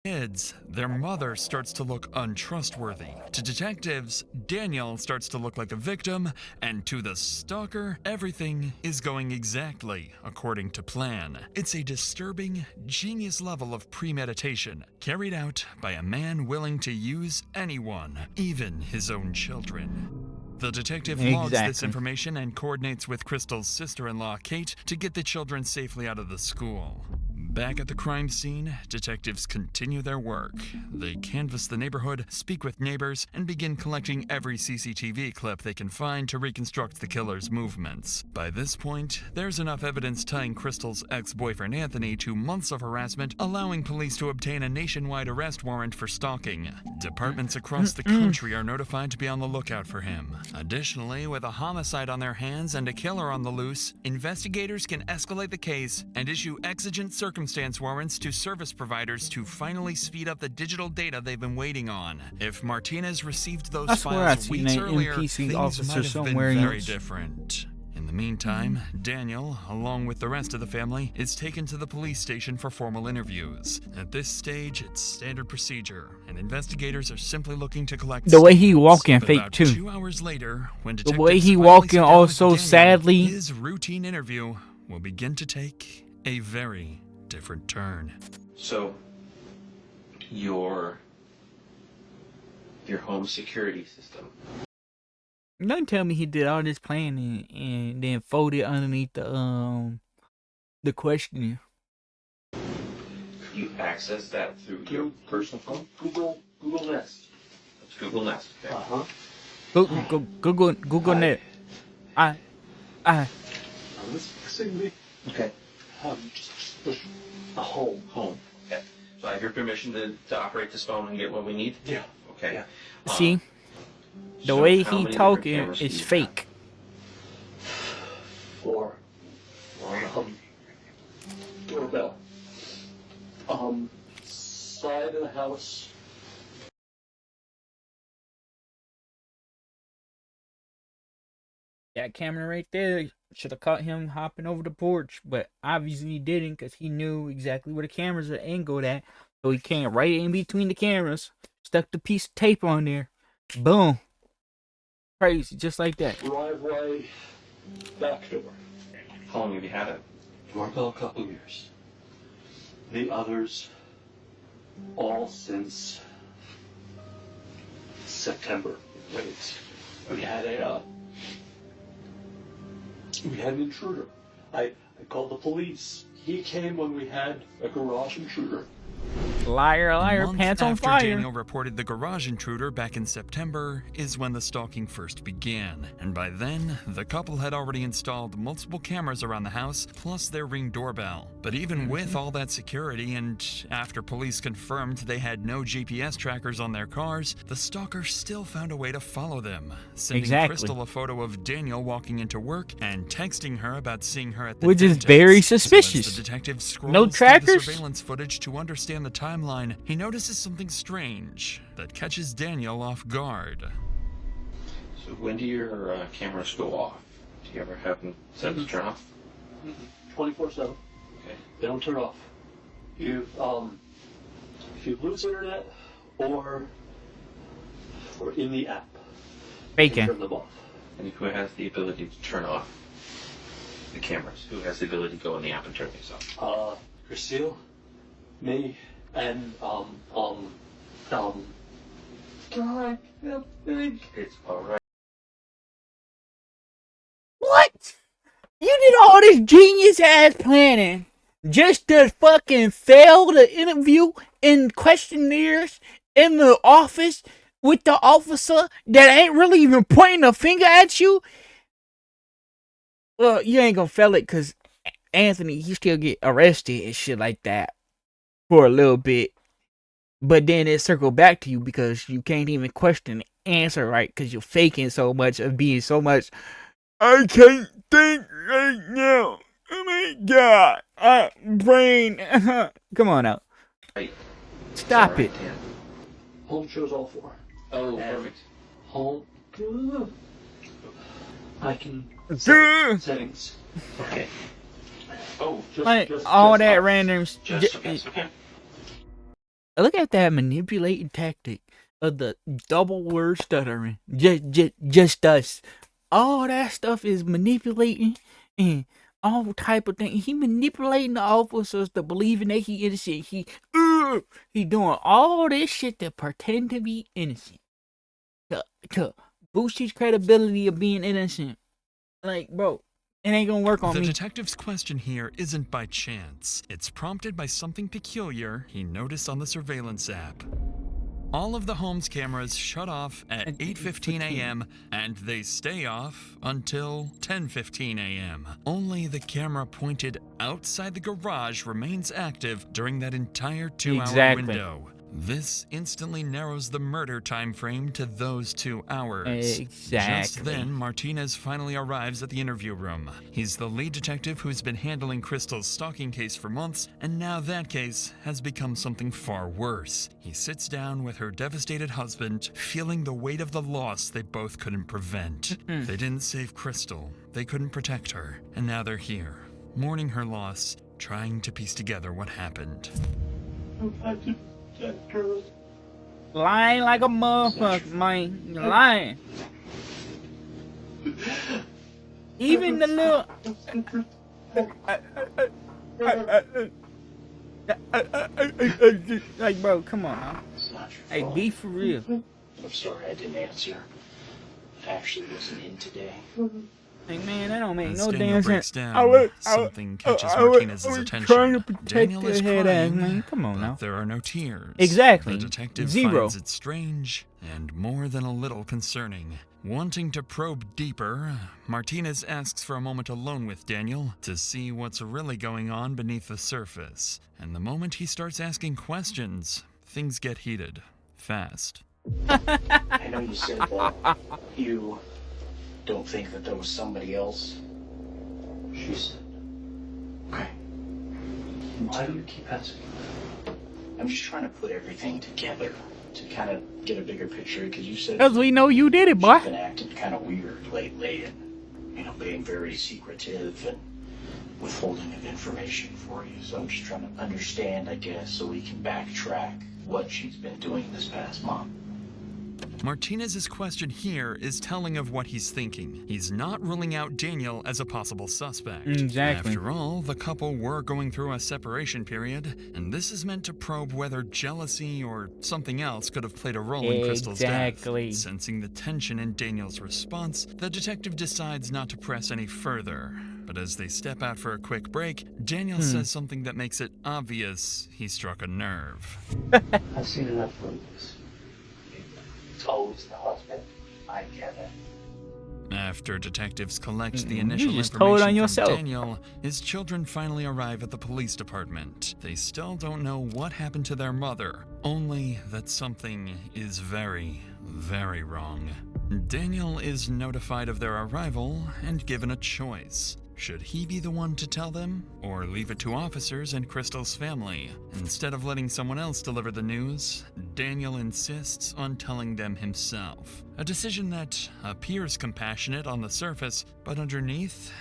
Kids, their mother starts to look untrustworthy. To detectives, Daniel starts to look like a victim, and to the stalker, everything is going exactly according to plan. It's a disturbing, genius level of premeditation, carried out by a man willing to use anyone, even his own children. The detective logs this information and coordinates with Crystal's sister-in-law, Kate, to get the children safely out of the school. Back at the crime scene, detectives continue their work. They canvass the neighborhood, speak with neighbors, and begin collecting every CCTV clip they can find to reconstruct the killer's movements. By this point, there's enough evidence tying Crystal's ex-boyfriend Anthony to months of harassment, allowing police to obtain a nationwide arrest warrant for stalking. Departments across the country are notified to be on the lookout for him. Additionally, with a homicide on their hands and a killer on the loose, investigators can escalate the case and issue exigent circumstance warrants to service providers to finally speed up the digital data they've been waiting on. If Martinez received those files weeks earlier, things might have been very different. In the meantime, Daniel, along with the rest of the family, is taken to the police station for formal interviews. At this stage, it's standard procedure, and investigators are simply looking to collect the way he walking but fake about too. 2 hours later, when The detectives way he finally walking sit down also with Daniel, sadly. his routine interview will begin to take a very different turn. So, your home security system. Don't tell me he did all this planning and then folded underneath the questionnaire. You access that through your personal phone? Google Nest. It's Google Nest. Okay? Google Net. Listen to me. Okay. Just push a home. Okay. So I have your permission to operate this phone and get what we need? Yeah. Okay. Yeah. See, the way he talking is fake. 4. Doorbell. Side of the house. That camera right there should have caught him hopping over the porch, but obviously he didn't because he knew exactly where the cameras are angled at. So he came right in between the cameras, stuck the piece of tape on there, boom. Crazy, just like that. Driveway, back door. How long have you had it? Doorbell, a couple years. The others, all since September. Wait, we had an intruder. I called the police. He came when we had a garage intruder. Liar, pants on fire. After Daniel reported the garage intruder back in September is when the stalking first began. And by then, the couple had already installed multiple cameras around the house, plus their Ring doorbell. But even with all that security, and after police confirmed they had no GPS trackers on their cars, the stalker still found a way to follow them, sending Crystal a photo of Daniel walking into work and texting her about seeing her at the which is dentist. very suspicious. So as the detective scrolls No through trackers? the surveillance footage to understand the timeline, he notices something strange that catches Daniel off guard. So when do your cameras go off? Do you ever have them set to turn off? 24/7. Okay. They don't turn off. If you lose internet or in the app, Bacon. turn them off. And who has the ability to turn off the cameras? Who has the ability to go in the app and turn these off? Christine, me, and God, it's alright. What? You did all this genius ass planning just to fucking fail the interview and questionnaires in the office with the officer that ain't really even pointing a finger at you? Well, you ain't gonna fail it because Anthony, he still get arrested and shit like that for a little bit. But then it circled back to you because you can't even question the answer right because you're faking so much of being so much. I can't think right now. Oh my god. Brain. Come on out. Stop it. Home shows all 4. Oh, perfect. Home. I can settings. Okay. Oh, just all that random. okay. Look at that manipulating tactic of the double word stuttering. Just us. All that stuff is manipulating and all type of thing. He manipulating the officers to believing that he innocent. He doing all this shit to pretend to be innocent. To boost his credibility of being innocent. Like, bro, it ain't gonna work on me. The detective's question here isn't by chance. It's prompted by something peculiar he noticed on the surveillance app. All of the home's cameras shut off at 8:15 a.m. and they stay off until 10:15 a.m. Only the camera pointed outside the garage remains active during that entire 2-hour window. This instantly narrows the murder time frame to those 2 hours. Just then, Martinez finally arrives at the interview room. He's the lead detective who's been handling Crystal's stalking case for months, and now that case has become something far worse. He sits down with her devastated husband, feeling the weight of the loss they both couldn't prevent. They didn't save Crystal, they couldn't protect her, and now they're here, mourning her loss, trying to piece together what happened. Lying like a motherfucker, man. You're lying. Even the little. Like, bro, come on now. Hey, be for real. I'm sorry I didn't answer. I actually wasn't in today. Like, man, that don't make As no Daniel damn breaks sense. down, something catches Martinez's attention. Trying to protect Daniel your is head crying, ass, man. Come on but now. there are no tears. Exactly. The detective Zero. finds it strange and more than a little concerning. Wanting to probe deeper, Martinez asks for a moment alone with Daniel to see what's really going on beneath the surface. And the moment he starts asking questions, things get heated. Fast. I know you said that you don't think that there was somebody else. She said, okay. Why do you keep asking? I'm just trying to put everything together to kind of get a bigger picture, because you said... Because we know you did it, boy. She's been acting kind of weird lately and, you know, being very secretive and withholding of information for you. So I'm just trying to understand, I guess, so we can backtrack what she's been doing this past month. Martinez's question here is telling of what he's thinking. He's not ruling out Daniel as a possible suspect. Exactly. After all, the couple were going through a separation period, and this is meant to probe whether jealousy or something else could have played a role in Crystal's death. Sensing the tension in Daniel's response, the detective decides not to press any further. But as they step out for a quick break, Daniel says something that makes it obvious he struck a nerve. I've seen enough movies. It's always the husband. I get it. After detectives collect the initial just told information on from yourself. Daniel, his children finally arrive at the police department. They still don't know what happened to their mother, only that something is very, very wrong. Daniel is notified of their arrival and given a choice. Should he be the one to tell them, or leave it to officers and Crystal's family? Instead of letting someone else deliver the news, Daniel insists on telling them himself. A decision that appears compassionate on the surface, but underneath,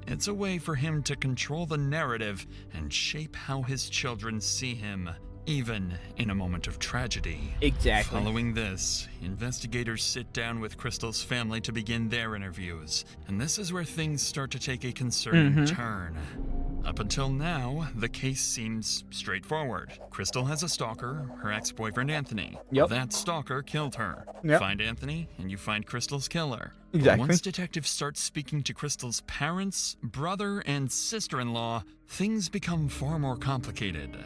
it's a way for him to control the narrative and shape how his children see him, even in a moment of tragedy. Exactly. Following this, investigators sit down with Crystal's family to begin their interviews, and this is where things start to take a concerning turn. Up until now, the case seems straightforward. Crystal has a stalker, her ex-boyfriend Anthony. Yep. That stalker killed her. Yep. Find Anthony, and you find Crystal's killer. Exactly. But once detectives start speaking to Crystal's parents, brother, and sister-in-law, things become far more complicated.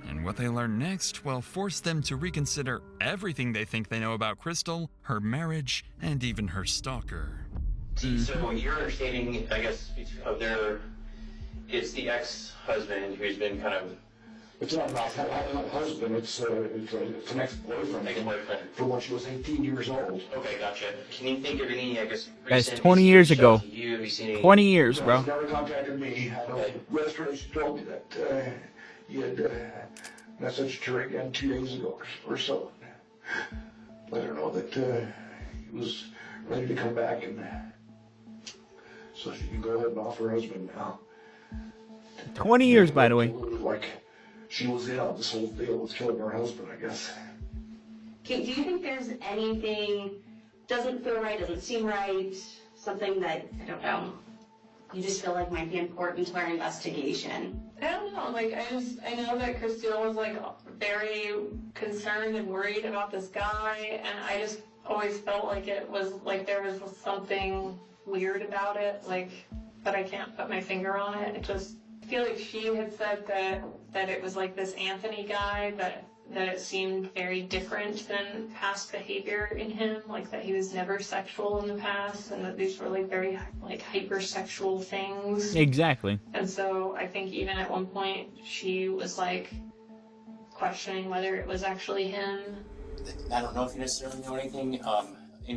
And what they learn next will force them to reconsider everything they think they know about Crystal, her marriage, and even her stalker. So your understanding, I guess, of their it's the ex-husband who's been kind of. It's not my husband, it's an ex-boyfriend. Ex-boyfriend. From when she was 18 years old. Okay, gotcha. Can you think of any, I guess, That's recent 20 years issues ago. to you? Have you seen any? 20 years, No, bro. he's never contacted me. I know yesterday she told me that he had messaged her again 2 days ago or so. Let her know that he was ready to come back, and so she can go ahead and off her husband now. 20 years, by the way. Like she was in on this whole deal with killing her husband, I guess. Do you think there's anything doesn't feel right, doesn't seem right, something that, I don't know, you just feel like might be important to our investigation? I don't know, like, I know that Christine was, like, very concerned and worried about this guy, and I just always felt like it was, like, there was something weird about it, like, but I can't put my finger on it. It just, I feel like she had said that it was, like, this Anthony guy, that it seemed very different than past behavior in him, like that he was never sexual in the past, and that these were like very like hypersexual things. Exactly. And so I think even at one point she was like questioning whether it was actually him. I don't know if you necessarily know anything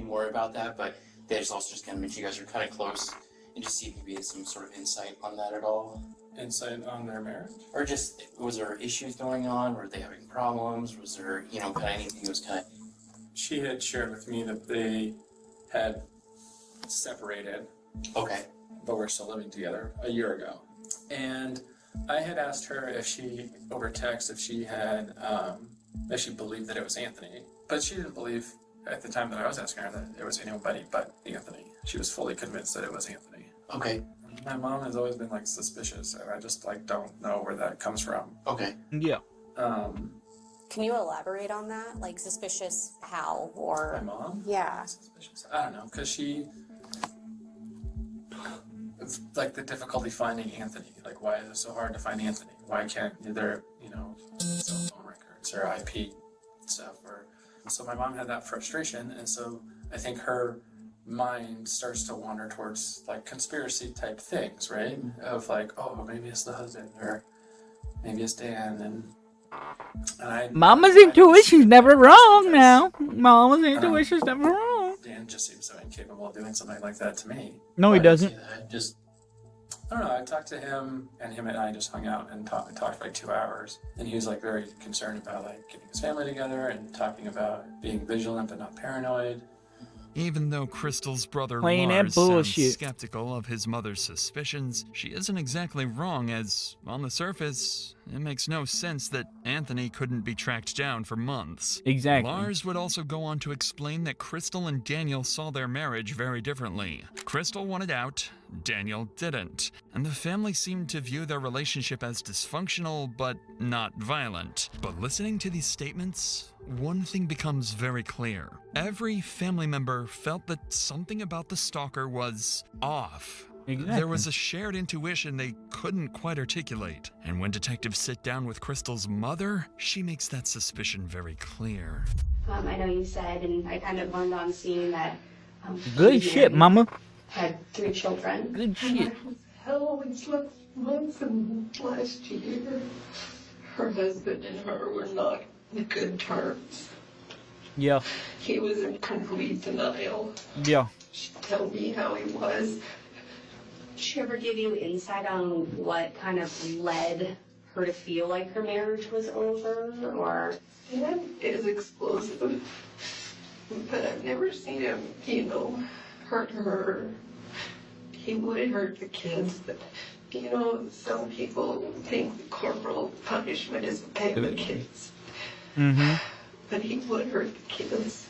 more about that, but they just also just kind of mentioned you guys are kind of close, and just see if maybe some sort of insight on that at all. Insight on their marriage? Or just, was there issues going on? Were they having problems? Was there, kind of anything that was kind of... She had shared with me that they had separated. Okay. But were still living together a year ago. And I had asked her if she, over text, if she had, if she believed that it was Anthony. But she didn't believe, at the time that I was asking her, that it was anybody but Anthony. She was fully convinced that it was Anthony. Okay. My mom has always been like suspicious, and I just like don't know where that comes from. Okay. Yeah. Can you elaborate on that? Like suspicious how or? My mom? Yeah. Suspicious. I don't know, because it's like the difficulty finding Anthony. Like, why is it so hard to find Anthony? Why can't there, cell phone records or IP stuff? So my mom had that frustration, and so I think her mind starts to wander towards like conspiracy type things, right? Of like, oh, maybe it's the husband, or maybe it's Dan, and Mama's intuition's never wrong now. Mama's intuition's never wrong. Dan just seems so incapable of doing something like that to me. No, he doesn't. I don't know, I talked to him, and him and I just hung out and talked for like 2 hours, and he was like very concerned about like getting his family together and talking about being vigilant but not paranoid. Even though Crystal's brother Playing that Lars sounds bullshit. skeptical of his mother's suspicions, she isn't exactly wrong, as, on the surface, it makes no sense that Anthony couldn't be tracked down for months. Exactly. Lars would also go on to explain that Crystal and Daniel saw their marriage very differently. Crystal wanted out, Daniel didn't, and the family seemed to view their relationship as dysfunctional but not violent. But listening to these statements, one thing becomes very clear. Every family member felt that something about the stalker was off. Exactly. There was a shared intuition they couldn't quite articulate. And when detectives sit down with Crystal's mother, she makes that suspicion very clear. I know you said, and I kind of learned on seeing that. Good shit, Mama. Had 3 children. Good shit. Hell, we slept months and last year. Her husband and her were not in good terms. Yeah. He was in complete denial. Yeah. She'd tell me how he was. Did she ever give you insight on what kind of led her to feel like her marriage was over, or? That is explosive. But I've never seen him, hurt her. He would hurt the kids, but, some people think corporal punishment is okay with the kids. Mm-hmm. But he would hurt the kids.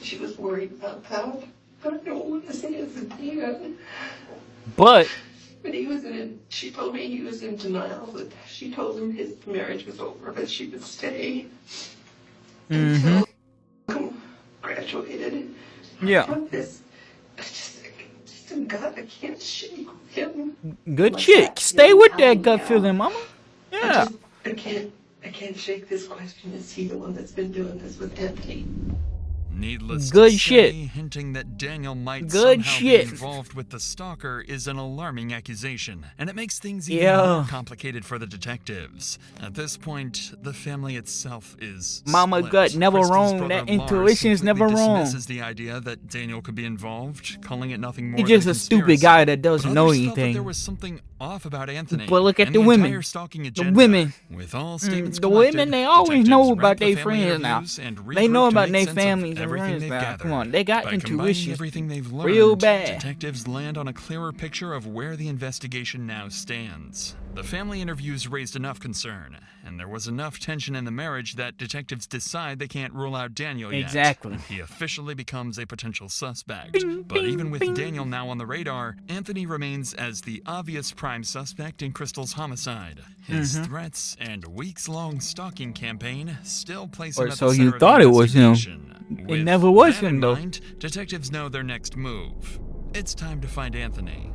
She was worried about that. But I don't want to say it's a Dan. But he was she told me he was in denial. That she told him his marriage was over, but she would stay mm-hmm. until graduated. Yeah. God, I can't shake him. Good chick. Stay with that gut feeling, Mama. Yeah. I can't shake this question. Is he the one that's been doing this with Anthony? Needless Good to shit. say, hinting that Daniel might Good somehow shit. be involved with the stalker is an alarming accusation, and it makes things even Yeah. more complicated for the detectives. At this point, the family itself is Mama split. gut never Crystal's wrong. brother That Lars intuition's never completely wrong. dismisses the idea that Daniel could be involved, calling it nothing more He's than just a a stupid conspiracy. guy that doesn't But know others felt that anything. there was something off about Anthony. But look at and the women. entire stalking The agenda. women. With all statements The collected, women, they always detectives know ranked about the their family friends now. interviews and They know regrouped to about make their sense of families and everything friends they've now. gathered. Come on, they got By combining intuition. everything they've learned, Real bad. detectives land on a clearer picture of where the investigation now stands. The family interviews raised enough concern, and there was enough tension in the marriage that detectives decide they can't rule out Daniel yet. Exactly. He officially becomes a potential suspect. But even with Daniel now on the radar, Anthony remains as the obvious prime suspect in Crystal's homicide. His threats and weeks-long stalking campaign still place him Or at so the center you of thought the it was him. investigation. It With never was that in him, though. mind, detectives know their next move. It's time to find Anthony.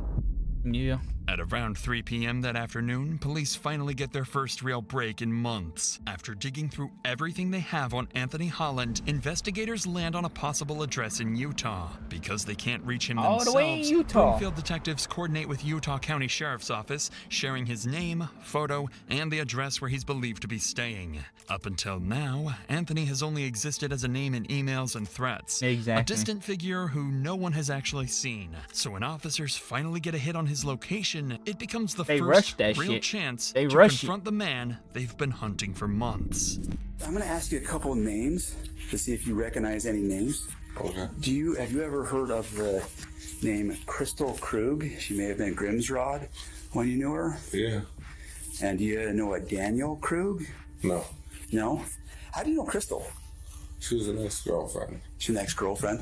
Yeah. At around 3 p.m. that afternoon, police finally get their first real break in months. After digging through everything they have on Anthony Holland, investigators land on a possible address in Utah. Because they can't reach him All the way in themselves, Utah. Broomfield detectives coordinate with Utah County Sheriff's Office, sharing his name, photo, and the address where he's believed to be staying. Up until now, Anthony has only existed as a name in emails and threats. Exactly. A distant figure who no one has actually seen. So when officers finally get a hit on his location, it becomes the They rush first that real shit. chance They to rush confront the man they've been hunting for months. I'm going to ask you a couple of names to see if you recognize any names. Okay. Have you ever heard of the name Crystal Krug? She may have been Grimsrod when you knew her. Yeah. And do you know a Daniel Krug? No. No? How do you know Crystal? She was an ex-girlfriend. She's an ex-girlfriend?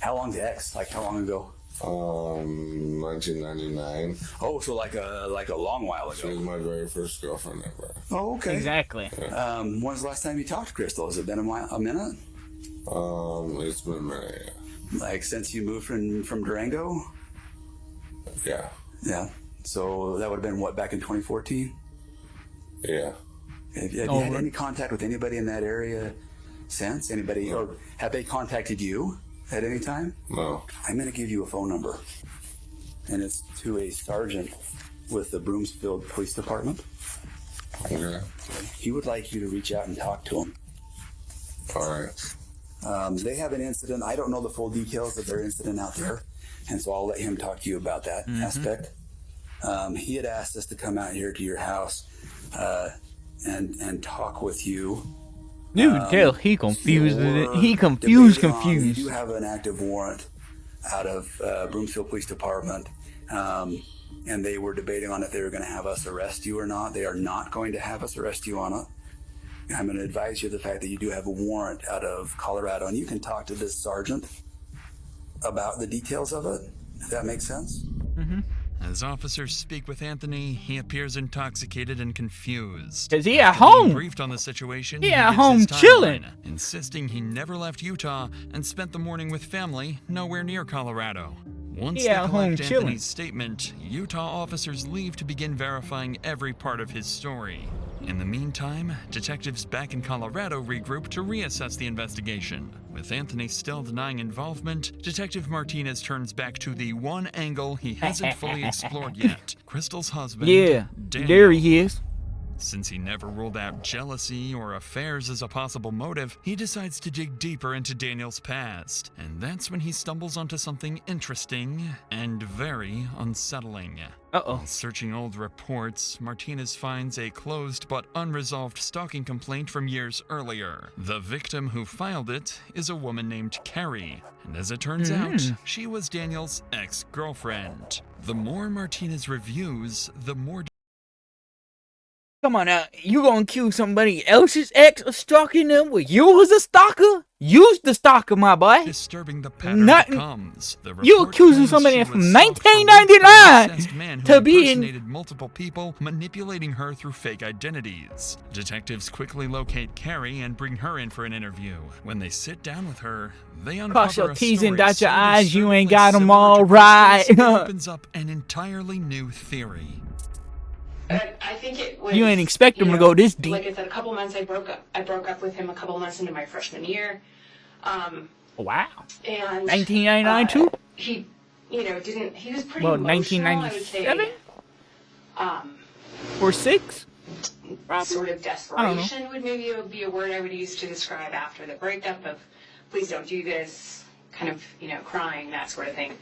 How long's the ex? Like how long ago? 1999. Oh, so like a long while She ago. was my very first girlfriend ever. Oh, okay. Exactly. When's the last time you talked to Crystal? Has it been a minute? It's been a minute, yeah. Like since you moved from Durango? Yeah. Yeah. So that would have been what, back in 2014? Yeah. Have you had any contact with anybody in that area since? Anybody, or have they contacted you at any time? No. I'm going to give you a phone number, and it's to a sergeant with the Broomfield Police Department. Okay. He would like you to reach out and talk to him. All right. They have an incident. I don't know the full details of their incident out there, and so I'll let him talk to you about that aspect. He had asked us to come out here to your house and talk with you. You can tell he confused. He confused. You do have an active warrant out of Broomfield Police Department, and they were debating on if they were going to have us arrest you or not. They are not going to have us arrest you on it. I'm going to advise you of the fact that you do have a warrant out of Colorado, and you can talk to this sergeant about the details of it, if that makes sense. As officers speak with Anthony, he appears intoxicated and confused. 'Cause he at After being home. briefed on the situation, He he at gives home his chilling. timeline, insisting he never left Utah and spent the morning with family nowhere near Colorado. Once He they at home collect chilling. Anthony's statement, Utah officers leave to begin verifying every part of his story. In the meantime, detectives back in Colorado regroup to reassess the investigation. With Anthony still denying involvement, Detective Martinez turns back to the one angle he hasn't fully explored yet. Crystal's husband, Yeah, Daniel. there he is. Since he never ruled out jealousy or affairs as a possible motive, he decides to dig deeper into Daniel's past. And that's when he stumbles onto something interesting and very unsettling. While searching old reports, Martinez finds a closed but unresolved stalking complaint from years earlier. The victim who filed it is a woman named Carrie, and as it turns out, she was Daniel's ex-girlfriend. The more Martinez reviews, the more Come on now, you gonna accuse somebody else's ex of stalking them when you was a stalker? You's the stalker, my boy. disturbing the pattern Nothing. becomes. The You report accusing claims somebody she from was stalked for weeks by an 1999 obsessed man who to be in. impersonated multiple people, manipulating her through fake identities. Detectives quickly locate Carrie and bring her in for an interview. When they sit down with her, they uncover Cross your a T's story and dot your so I's, you ain't disturbingly got 'em similar all to right. Crystal's, it opens up an entirely new theory. I think it was. You ain't expect him you to know, go this deep. Like I said, a couple months I broke up with him a couple months into my freshman year. Wow. And 1999 too? He, you know, didn't. He was pretty Well, emotional. 1997 I would say. or 6? Sort of I don't know. desperation would maybe be a word I would use to describe after the breakup of, please don't do this, kind of, you know, crying, that sort of thing.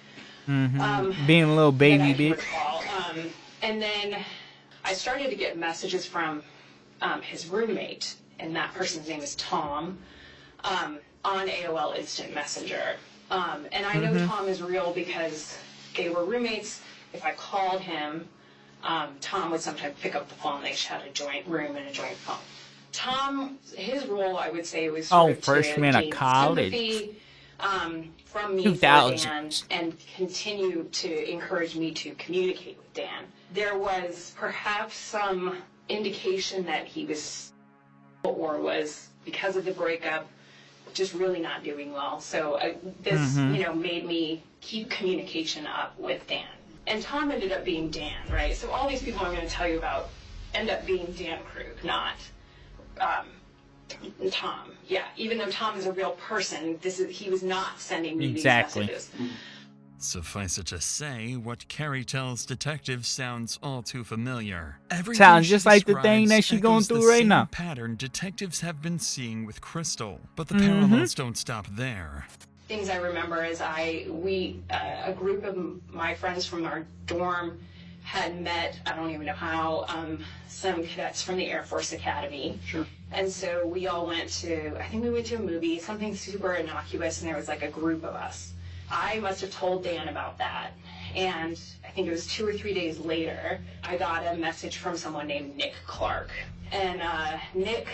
Being a little baby that I bitch. recall. And then I started to get messages from his roommate, and that person's name is Tom, on AOL Instant Messenger. And I know Tom is real because they were roommates. If I called him, Tom would sometimes pick up the phone. They had a joint room and a joint phone. Tom, his role, I would say, was sort of freshman to of gain college. sympathy, from me for 2000. Dan and continue to encourage me to communicate with Dan. There was perhaps some indication that he was, or was, because of the breakup, just really not doing well. So this, you know, made me keep communication up with Dan. And Tom ended up being Dan, right? So all these people I'm going to tell you about end up being Dan Krug, not Tom. Yeah, even though Tom is a real person, he was not sending me these messages. Suffice it to say, what Carrie tells detectives sounds all too familiar. Everything Sounds she just like the thing describes that she going echoes through the right same now. pattern detectives have been seeing with Crystal, but the parallels don't stop there. Things I remember is a group of my friends from our dorm had met, I don't even know how, some cadets from the Air Force Academy. Sure. And so we all went to, I think we went to a movie, something super innocuous, and there was like a group of us. I must have told Dan about that. And I think it was 2 or 3 days later, I got a message from someone named Nick Clark. And Nick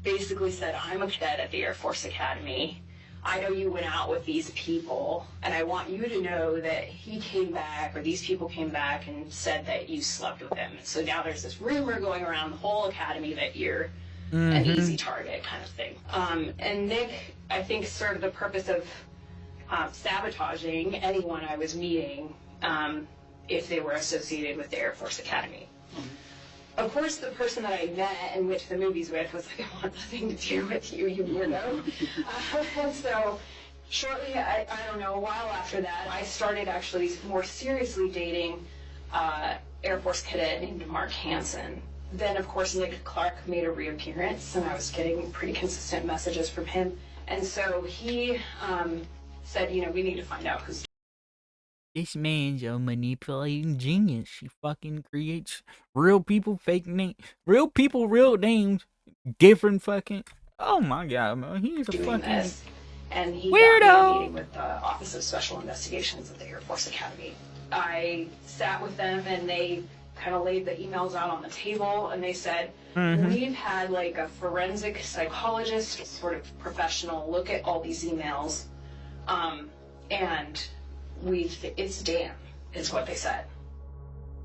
basically said, I'm a cadet at the Air Force Academy. I know you went out with these people, and I want you to know that he came back, or these people came back and said that you slept with him. So now there's this rumor going around the whole academy that you're an easy target kind of thing. And Nick, I think, served the purpose of sabotaging anyone I was meeting if they were associated with the Air Force Academy. Of course, the person that I met and went to the movies with was like, I want nothing to do with you, you weirdo. And so shortly, I don't know, a while after that, I started actually more seriously dating Air Force cadet named Mark Hansen. Then, of course, Nick Clark made a reappearance, and I was getting pretty consistent messages from him. And so he said, you know, we need to find out who's. This man's a manipulating genius. She fucking creates real people, fake names. Real people, real names. Different fucking. Oh my god, man. He's a fucking this. And he weirdo. got me a meeting with the Office of Special Investigations at the Air Force Academy. I sat with them, and they kind of laid the emails out on the table, and they said, we've had like a forensic psychologist, sort of professional, look at all these emails, and it's Dan, is what they said.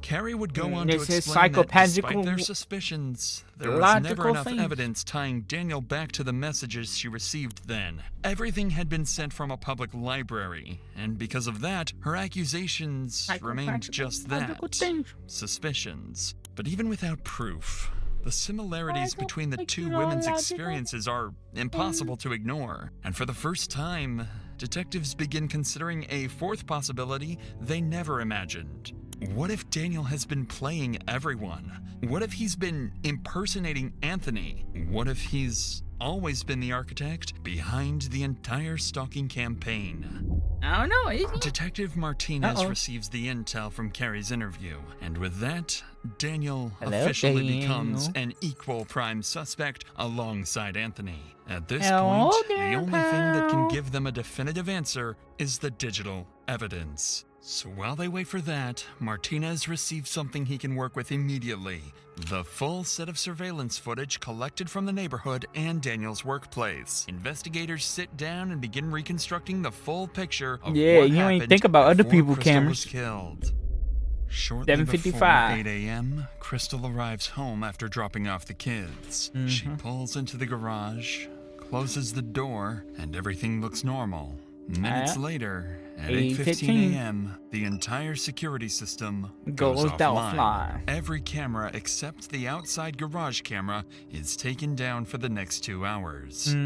Carrie would go on to This is explain that despite psychopathical their suspicions, there was never logical enough things. evidence tying Daniel back to the messages she received then. Everything had been sent from a public library, and because of that, her accusations remained just that, suspicions. But even without proof, the similarities between the two women's experiences are impossible to ignore. And for the first time, detectives begin considering a fourth possibility they never imagined. What if Daniel has been playing everyone? What if he's been impersonating Anthony? What if he's always been the architect behind the entire stalking campaign? I don't know. Is he? Detective Martinez receives the intel from Carrie's interview, and with that, Daniel officially becomes an equal prime suspect alongside Anthony. At this point, the only thing that can give them a definitive answer is the digital evidence. So while they wait for that, Martinez receives something he can work with immediately. The full set of surveillance footage collected from the neighborhood and Daniel's workplace. Investigators sit down and begin reconstructing the full picture of what you ain't happened think about other before people's Crystal cameras. was killed. Shortly 7:55. before 8 a.m., Crystal arrives home after dropping off the kids. She pulls into the garage, closes the door, and everything looks normal. Minutes later, At 8:15 a.m., the entire security system goes offline. offline. Every camera except the outside garage camera is taken down for the next 2 hours.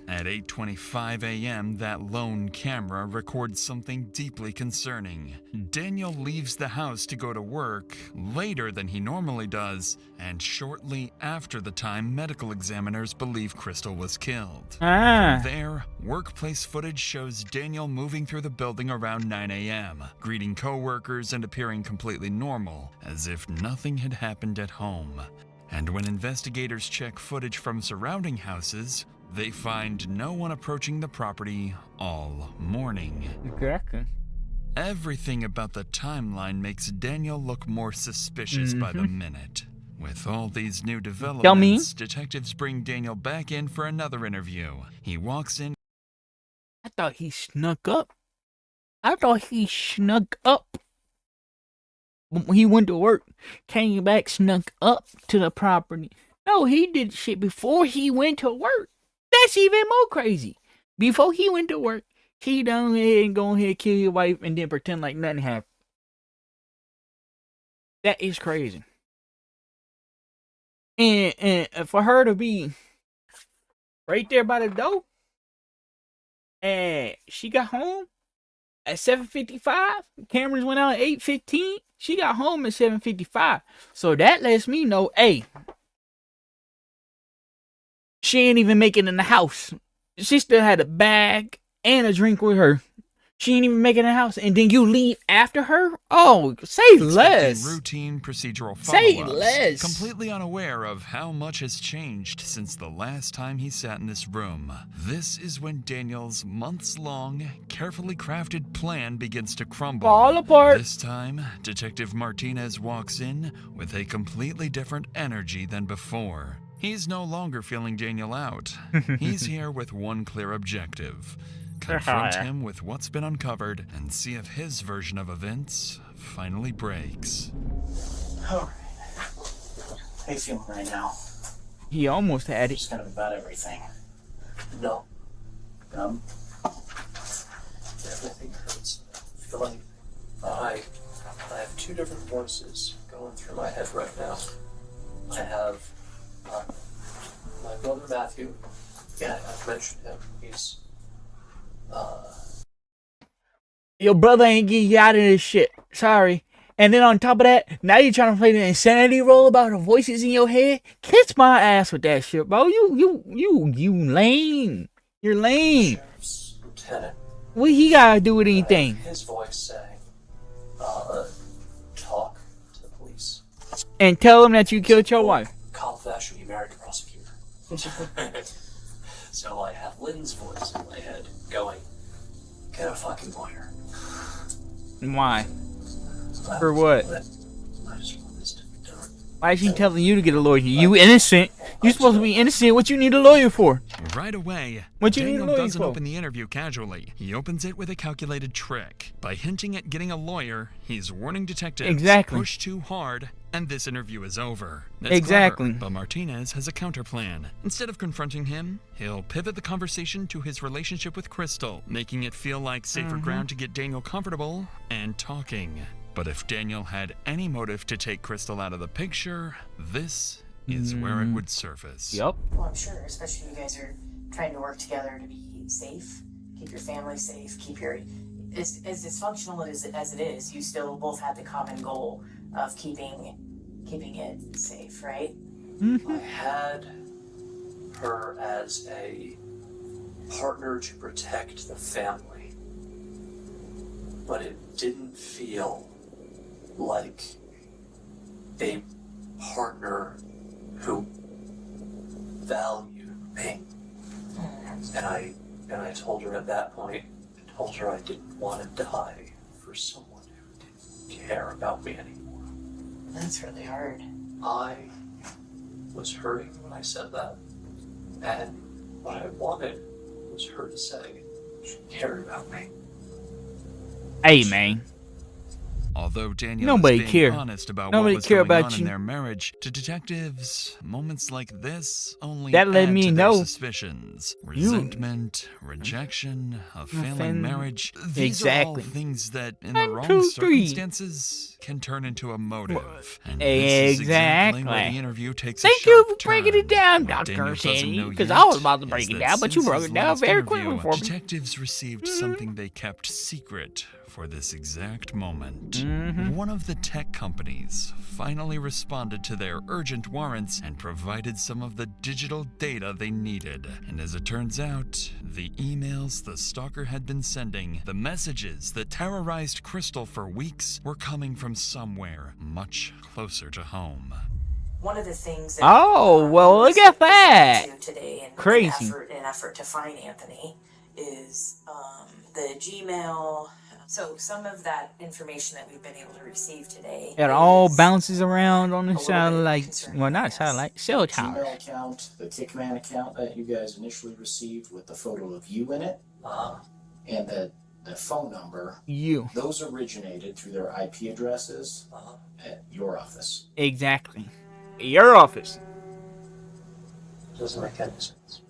At 8:25 a.m., that lone camera records something deeply concerning. Daniel leaves the house to go to work later than he normally does, and shortly after the time medical examiners believe Crystal was killed. From there, workplace footage shows Daniel moving through the building around 9 a.m., greeting co-workers and appearing completely normal, as if nothing had happened at home. And when investigators check footage from surrounding houses, they find no one approaching the property all morning. Exactly. Everything about the timeline makes Daniel look more suspicious by the minute. With all these new developments, detectives bring Daniel back in for another interview. He walks in. I thought he snuck up. When he went to work, came back, snuck up to the property. No, he did shit before he went to work. That's even more crazy. Before he went to work, he done ahead and go ahead kill your wife and then pretend like nothing happened. That is crazy. And for her to be right there by the door, and she got home at 7:55. Cameras went out at 8:15. She got home at 7:55. So that lets me know, hey, she ain't even make it in the house. She still had a bag and a drink with her. She ain't even make it in the house, and then you leave after her? Oh, say less. Routine procedural follow-ups. Say less. Completely unaware of how much has changed since the last time he sat in this room. This is when Daniel's months-long, carefully crafted plan begins to crumble. Fall apart. This time, Detective Martinez walks in with a completely different energy than before. He's no longer feeling Daniel out. He's here with one clear objective: confront him with what's been uncovered and see if his version of events finally breaks. Alright. How you feeling right now? He almost had it. Just kind of about everything. No. Everything hurts. I feel like I have two different voices going through my head right now. I have my brother Matthew. Yeah, I've mentioned him. He's Your brother ain't get you out of this shit. Sorry. And then on top of that, now you're trying to play the insanity role about the voices in your head? Kiss my ass with that shit, bro. You lame. You're lame. Sheriff's lieutenant. What he gotta do with anything? His voice saying, talk to the police. And tell him that you killed your wife. Cop that should be married to prosecutor. So I have Lynn's voice in my head going, get a fucking lawyer. Why? For what? I just want this to be done. Why is she telling you to get a lawyer? You innocent. You're supposed to be innocent. What you need a lawyer for? Right away, What you need a Daniel lawyer doesn't for? open the interview casually. He opens it with a calculated trick. By hinting at getting a lawyer, he's warning detectives, Exactly. push too hard, and this interview is over. That's Exactly. clever, but Martinez has a counterplan. Instead of confronting him, he'll pivot the conversation to his relationship with Crystal, making it feel like safer ground to get Daniel comfortable and talking. But if Daniel had any motive to take Crystal out of the picture, this is where it would surface. Yup. Well, I'm sure, especially you guys are trying to work together to be safe, keep your family safe, keep your... As dysfunctional as it is, you still both have the common goal of keeping it safe, right? I had her as a partner to protect the family, but it didn't feel like a partner who valued me. And I told her at that point, I told her I didn't want to die for someone who didn't care about me anymore. That's really hard. I was hurting when I said that, and what I wanted was her to say she cared about me. Hey, man. Although Daniel Nobody is being care. honest about Nobody what was care going about on you. in their marriage, to detectives, moments like this only That let add me to their know suspicions. Resentment, rejection, a failing marriage. These are all Exactly. things that, in the wrong 2, 3. circumstances, can turn into a motive. And this is exactly where the Exactly. interview takes Thank a you sharp for breaking it turn. down, What Dr. Daniel doesn't Sandy, know because yet I was about to is break it that down, but you since broke his it down last very interview, quickly for me. detectives received something they kept secret for this exact moment. Mm-hmm. One of the tech companies finally responded to their urgent warrants and provided some of the digital data they needed. And as it turns out, the emails the stalker had been sending, the messages that terrorized Crystal for weeks, were coming from somewhere much closer to home. One of the things that Oh, well, look at that. today Crazy. in an effort to find Anthony is the Gmail. So some of that information that we've been able to receive today. It all bounces around on the satellite. Well, not satellite, cell tower. Gmail account, the Kickman account that you guys initially received with the photo of you in it, and the phone number. You. Those originated through their IP addresses at your office. Exactly. Your office. Doesn't make any sense.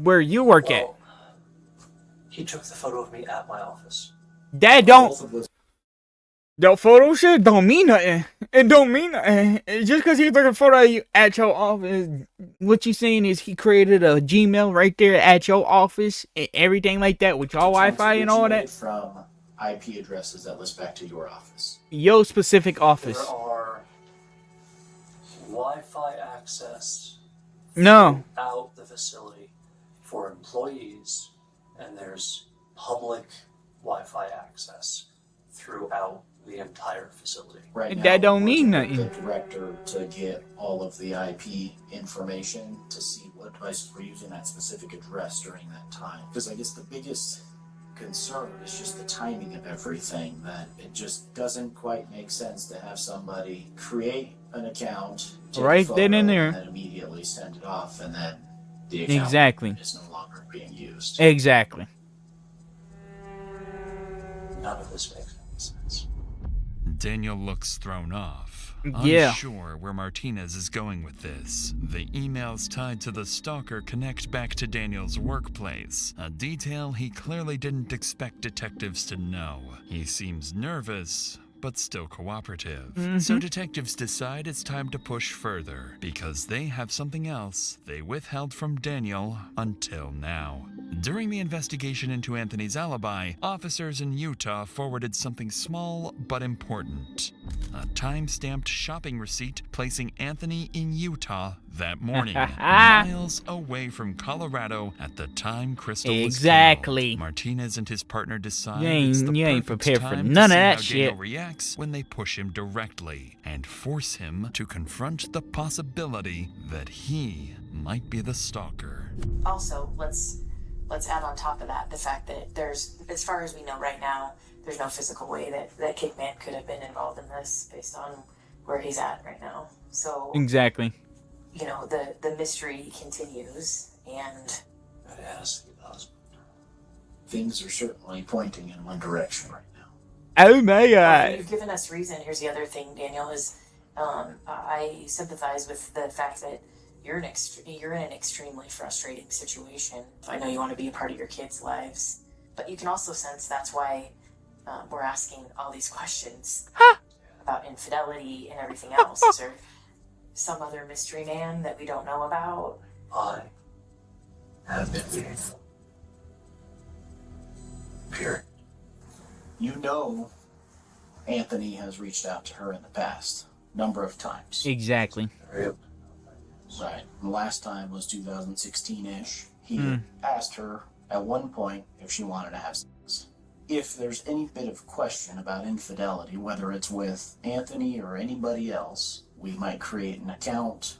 Where you work at. He took the photo of me at my office. That don't. The photo shit don't mean nothing. It don't mean nothing. Just because he took a photo of you at your office, what you saying is he created a Gmail right there at your office and everything like that with your Wi-Fi and all that. From IP addresses that list back to your office. Your specific office. There are Wi-Fi access throughout the facility for employees, and there's public Wi-Fi access throughout the entire facility. Right now, That don't we're mean working with nothing. the director to get all of the IP information to see what devices were using that specific address during that time. Because I guess the biggest concern is just the timing of everything, that it just doesn't quite make sense to have somebody create an account, take Right a photo, then and there. and then immediately send it off, and then the account Exactly. is no longer being used. Exactly. None of this makes any sense. Daniel looks thrown off, Yeah. unsure where Martinez is going with this. The emails tied to the stalker connect back to Daniel's workplace, a detail he clearly didn't expect detectives to know. He seems nervous, but still cooperative. So detectives decide it's time to push further, because they have something else they withheld from Daniel until now. During the investigation into Anthony's alibi, officers in Utah forwarded something small but important. A time-stamped shopping receipt placing Anthony in Utah that morning, miles away from Colorado at the time Crystal was Exactly. killed. Martinez and his partner decide You it's the ain't perfect prepared for time none to of see that how shit. Daniel reacts when they push him directly and force him to confront the possibility that he might be the stalker. Also, let's add on top of that the fact that there's, as far as we know right now, there's no physical way that Kickman could have been involved in this based on where he's at right now. So Exactly. you know, the mystery continues, and I'd ask the husband. Things are certainly pointing in one direction right now. Oh my well, god. you've given us reason. Here's the other thing, Daniel, is I sympathize with the fact that you're in an extremely frustrating situation. I know you want to be a part of your kids' lives, but you can also sense that's why we're asking all these questions about infidelity and everything else. Is there some other mystery man that we don't know about? I have been faithful. Period. You know Anthony has reached out to her in the past, number of times. Exactly. Right. The last time was 2016-ish. He had asked her at one point if she wanted to have sex. If there's any bit of question about infidelity, whether it's with Anthony or anybody else, we might create an account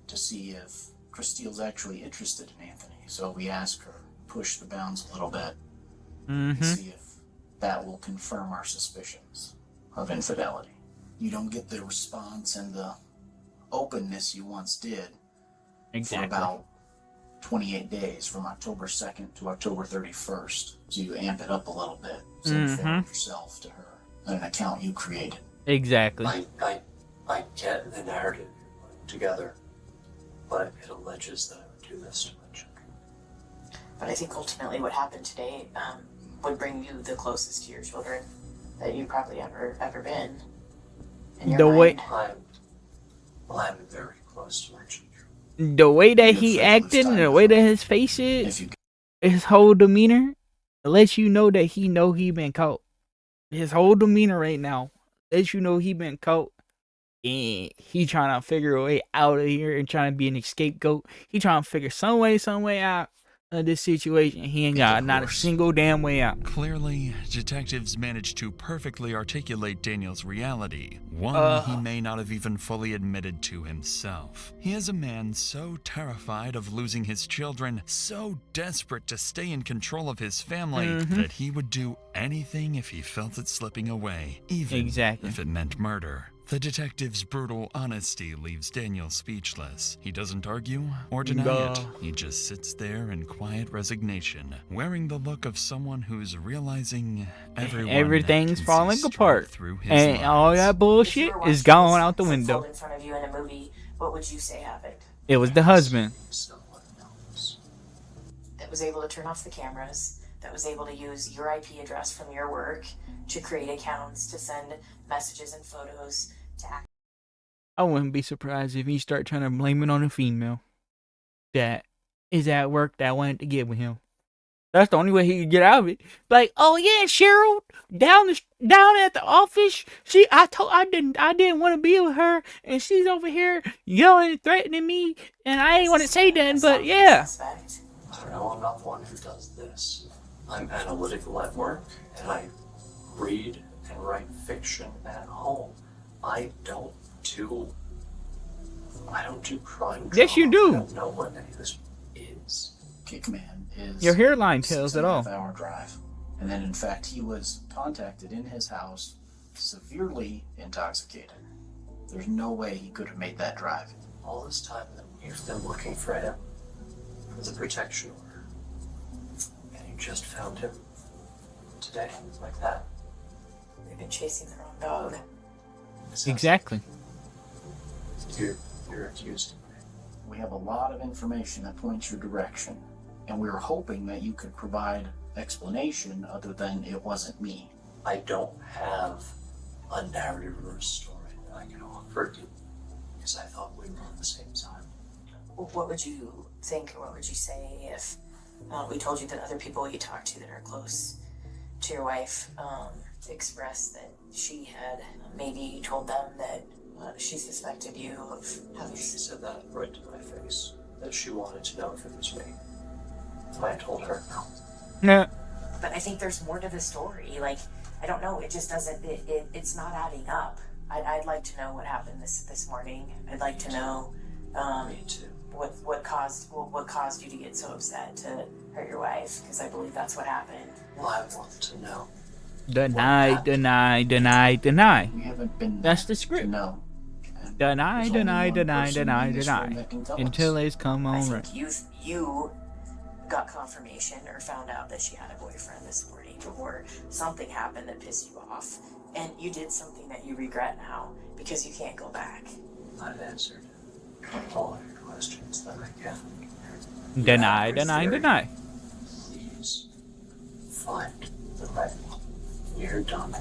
to see if Christine's actually interested in Anthony. So we ask her, push the bounds a little bit, and see if that will confirm our suspicions of infidelity. You don't get the response and the openness you once did for about 28 days, from October 2nd to October 31st. So you amp it up a little bit, so inform yourself to her. an account you created. Exactly. I get the narrative together, but it alleges that I would do this to my children. But I think ultimately what happened today would bring you the closest to your children that you've probably ever been. In your The way mind. I'm very close to my children. the way that he acted and the way that his face is, his whole demeanor, it lets you know that he been caught. His whole demeanor right now lets you know he been caught. And he trying to figure a way out of here and trying to be an scapegoat. He trying to figure some way out of this situation. He ain't got not a single damn way out. Clearly, detectives managed to perfectly articulate Daniel's reality, one he may not have even fully admitted to himself. He is a man so terrified of losing his children, so desperate to stay in control of his family, that he would do anything if he felt it slipping away, even if it meant murder. The detective's brutal honesty leaves Daniel speechless. He doesn't argue or deny it. He just sits there in quiet resignation, wearing the look of someone who's realizing everything's falling apart, through his and all that bullshit is gone out the window. In front of you in a movie, what would you say happened? It was the husband. That was able to turn off the cameras, that was able to use your IP address from your work to create accounts, to send messages and photos to act. I wouldn't be surprised if he start trying to blame it on a female that is at work that wanted to get with him. That's the only way he could get out of it. Like, oh yeah, Cheryl down at the office. I didn't want to be with her, and she's over here yelling and threatening me, and I ain't want to say that, but yeah. I don't know, I'm not the one who does this. I'm analytical at work, and I read and write fiction at home. I don't do crime. Yes, you do. I don't know what any of this is. Kickman is Your hairline tells it all. 6.5-hour drive. And then, in fact, he was contacted in his house, severely intoxicated. There's no way he could have made that drive. All this time that you've been looking for him, for the protection order, and you just found him today, like that. We've been chasing the wrong dog. Exactly. You're accused. We have a lot of information that points your direction, and we were hoping that you could provide explanation other than it wasn't me. I don't have a narrative or a story that I can offer you, because I thought we were on the same side. What would you think, or what would you say if we told you that other people you talk to that are close to your wife expressed that she had maybe told them that she suspected you of having... She said that right to my face, that she wanted to know if it was me. I told her no. No. But I think there's more to the story. Like, I don't know, it just doesn't, it's not adding up. I'd like to know what happened this morning. I'd like to know me too. What caused you to get so upset to hurt your wife, because I believe that's what happened. Well, I want to know. Deny. We haven't been That's the script. No. Deny. Until it's come on right. You got confirmation or found out that she had a boyfriend this morning, or something happened that pissed you off, and you did something that you regret now because you can't go back. I've answered all your questions that I can. Deny. Please find the right one. You're done.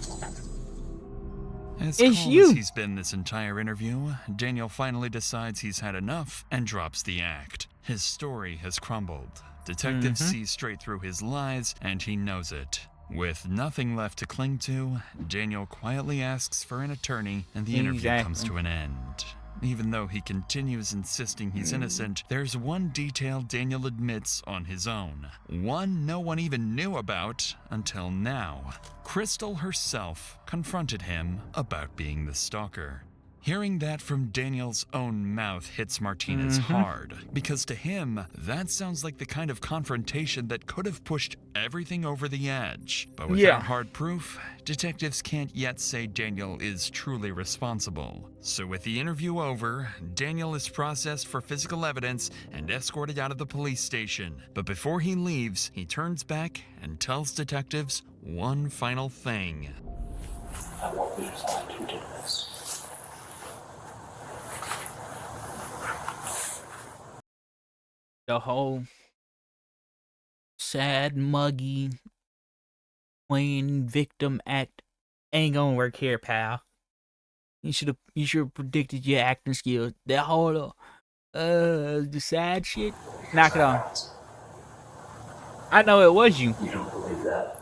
As It's calm you. as he's been this entire interview, Daniel finally decides he's had enough and drops the act. His story has crumbled. Detectives see straight through his lies, and he knows it. With nothing left to cling to, Daniel quietly asks for an attorney, and the interview comes to an end. Even though he continues insisting he's innocent, there's one detail Daniel admits on his own. One no one even knew about until now. Crystal herself confronted him about being the stalker. Hearing that from Daniel's own mouth hits Martinez hard, because to him, that sounds like the kind of confrontation that could have pushed everything over the edge. But without hard proof, detectives can't yet say Daniel is truly responsible. So with the interview over, Daniel is processed for physical evidence and escorted out of the police station. But before he leaves, he turns back and tells detectives one final thing. at what we decide who did this. The whole sad, muggy, playing victim act ain't gonna work here, pal. You should have predicted your acting skills. That whole the sad shit. Knock it off. I know it was you. You don't believe that?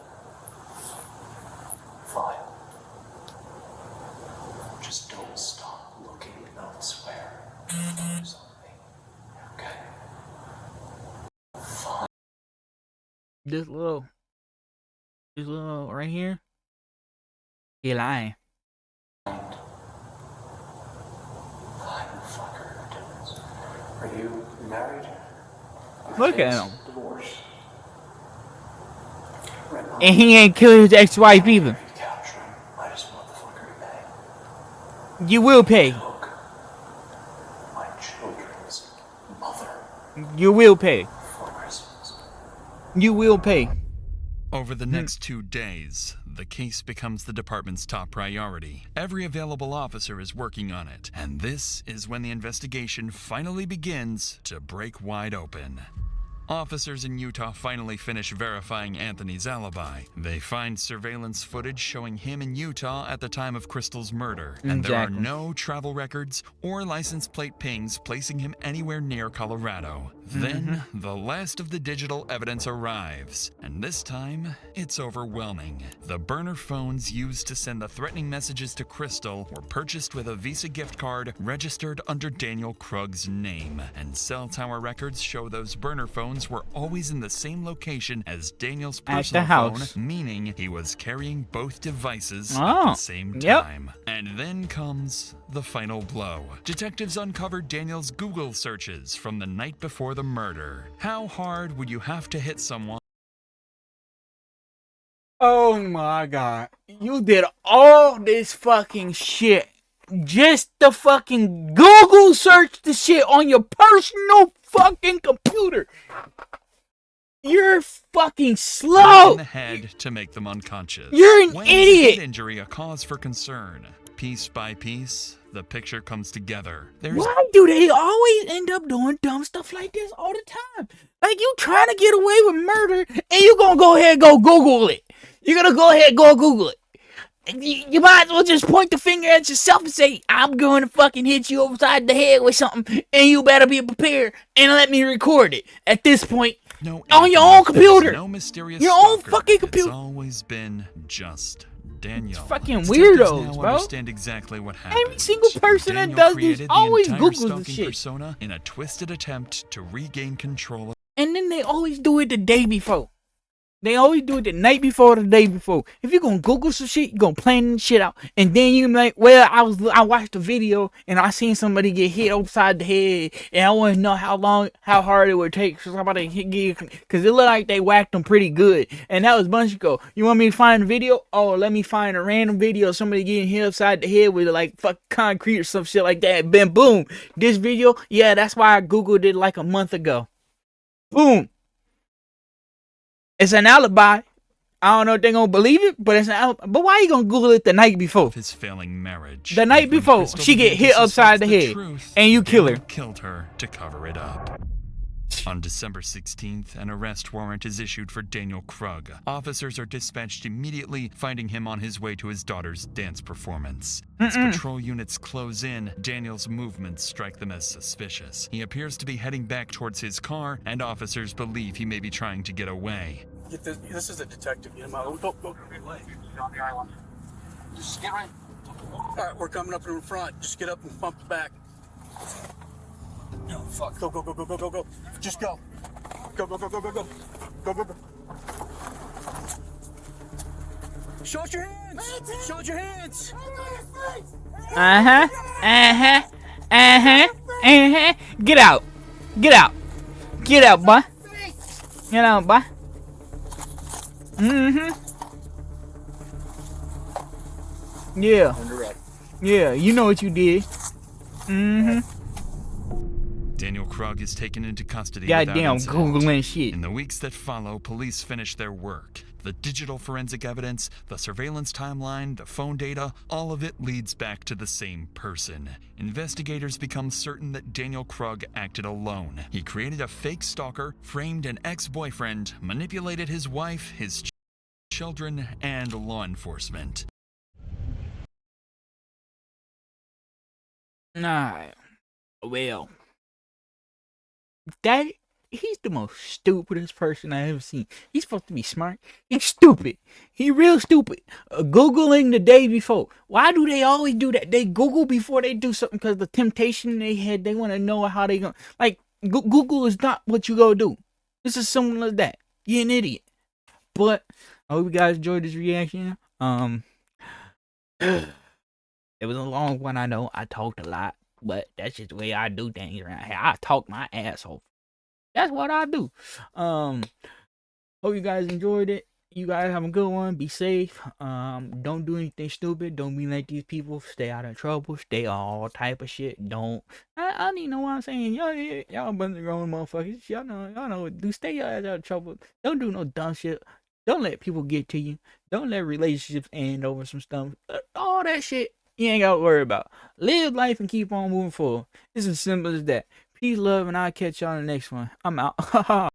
Fine. Just don't stop looking elsewhere. Focus on me. Okay? Fine. This little right here. He lying. Are you married? Look at him. Divorced. And he ain't killed his ex-wife either. I just want the fucker to pay. You will pay. My children's mother You will pay. for Christmas. You will pay. Over the next 2 days, the case becomes the department's top priority. Every available officer is working on it, and this is when the investigation finally begins to break wide open. Officers in Utah finally finish verifying Anthony's alibi. They find surveillance footage showing him in Utah at the time of Crystal's murder, and there are no travel records or license plate pings placing him anywhere near Colorado. Then, the last of the digital evidence arrives, and this time, it's overwhelming. The burner phones used to send the threatening messages to Crystal were purchased with a Visa gift card registered under Daniel Krug's name, and cell tower records show those burner phones were always in the same location as Daniel's personal phone, meaning he was carrying both devices at the same time. And then comes the final blow. Detectives uncovered Daniel's Google searches from the night before the murder. How hard would you have to hit someone? Oh my god. You did all this fucking shit just to fucking Google search the shit on your personal fucking computer. You're fucking slow. In the head to make them unconscious. You're an When idiot. is a head injury a cause for concern? Piece by piece, the picture comes together. Why do they always end up doing dumb stuff like this all the time? Like, you trying to get away with murder, and you gonna go ahead and go Google it. You're gonna go ahead and go Google it. You might as well just point the finger at yourself and say, I'm going to fucking hit you upside the head with something, and you better be prepared and let me record it. At this point, on your own computer. No mysterious your own stalker. fucking computer. It's always been just Daniel. Fucking Detectives weirdos, now bro. understand exactly what happened. Every single person Daniel that does created this the always entire Googles the stalking shit. persona in a twisted attempt to regain control. And then they always do it the day before. They always do it the night before or the day before. If you're gonna Google some shit, you're gonna plan shit out. And then you like, well, I watched the video and I seen somebody get hit upside the head, and I want to know how hard it would take for somebody to get, because it looked like they whacked them pretty good. And that was months ago. You want me to find a video? Oh, let me find a random video of somebody getting hit upside the head with like fuck concrete or some shit like that. Then boom, this video, yeah, that's why I Googled it like a month ago. Boom. It's an alibi. I don't know if they're gonna believe it, but it's an alibi. But why are you gonna Google it the night before? His failing marriage. The night before, she get hit upside the head, and you kill her. Killed her to cover it up. On December 16th, an arrest warrant is issued for Daniel Krug. Officers are dispatched immediately, finding him on his way to his daughter's dance performance. As patrol units close in, Daniel's movements strike them as suspicious. He appears to be heading back towards his car, and officers believe he may be trying to get away. Get this. This is a detective. Get him out. Go right way. On the island. Just get right. All right, we're coming up in front. Just get up and bump the back. No, fuck. Go, go, go, go, go, go, go. Just go. Go, go, go, go, go, go. Go, go, go. Show us your hands. Show us your hands. Uh-huh. Uh-huh. Uh-huh. Uh-huh. Get out. Get out. Get out, boy. Get out, boy. Mm-hmm. Yeah. Yeah, you know what you did. Mm-hmm. Daniel Krug is taken into custody. Goddamn without incident. Googling shit. In the weeks that follow, police finish their work. The digital forensic evidence, the surveillance timeline, the phone data, all of it leads back to the same person. Investigators become certain that Daniel Krug acted alone. He created a fake stalker, framed an ex-boyfriend, manipulated his wife, his children, and law enforcement. Nah, well, that he's the most stupidest person I ever seen. He's supposed to be smart. He's stupid. He real stupid. Googling the day before. Why do they always do that? They Google before they do something because the temptation they had. They want to know how they gonna like. Google is not what you go do. This is something like that. You're an idiot. But I hope you guys enjoyed this reaction. It was a long one, I know. I talked a lot, but that's just the way I do things around here. I talk my ass off. That's what I do. Hope you guys enjoyed it. You guys have a good one. Be safe. Don't do anything stupid. Don't be like these people. Stay out of trouble. Stay all type of shit. Don't. I don't even know what I'm saying. Y'all bunch of grown motherfuckers. Y'all know. Do stay your ass out of trouble. Don't do no dumb shit. Don't let people get to you. Don't let relationships end over some stuff. All that shit you ain't got to worry about. Live life and keep on moving forward. It's as simple as that. Peace, love, and I'll catch y'all in the next one. I'm out.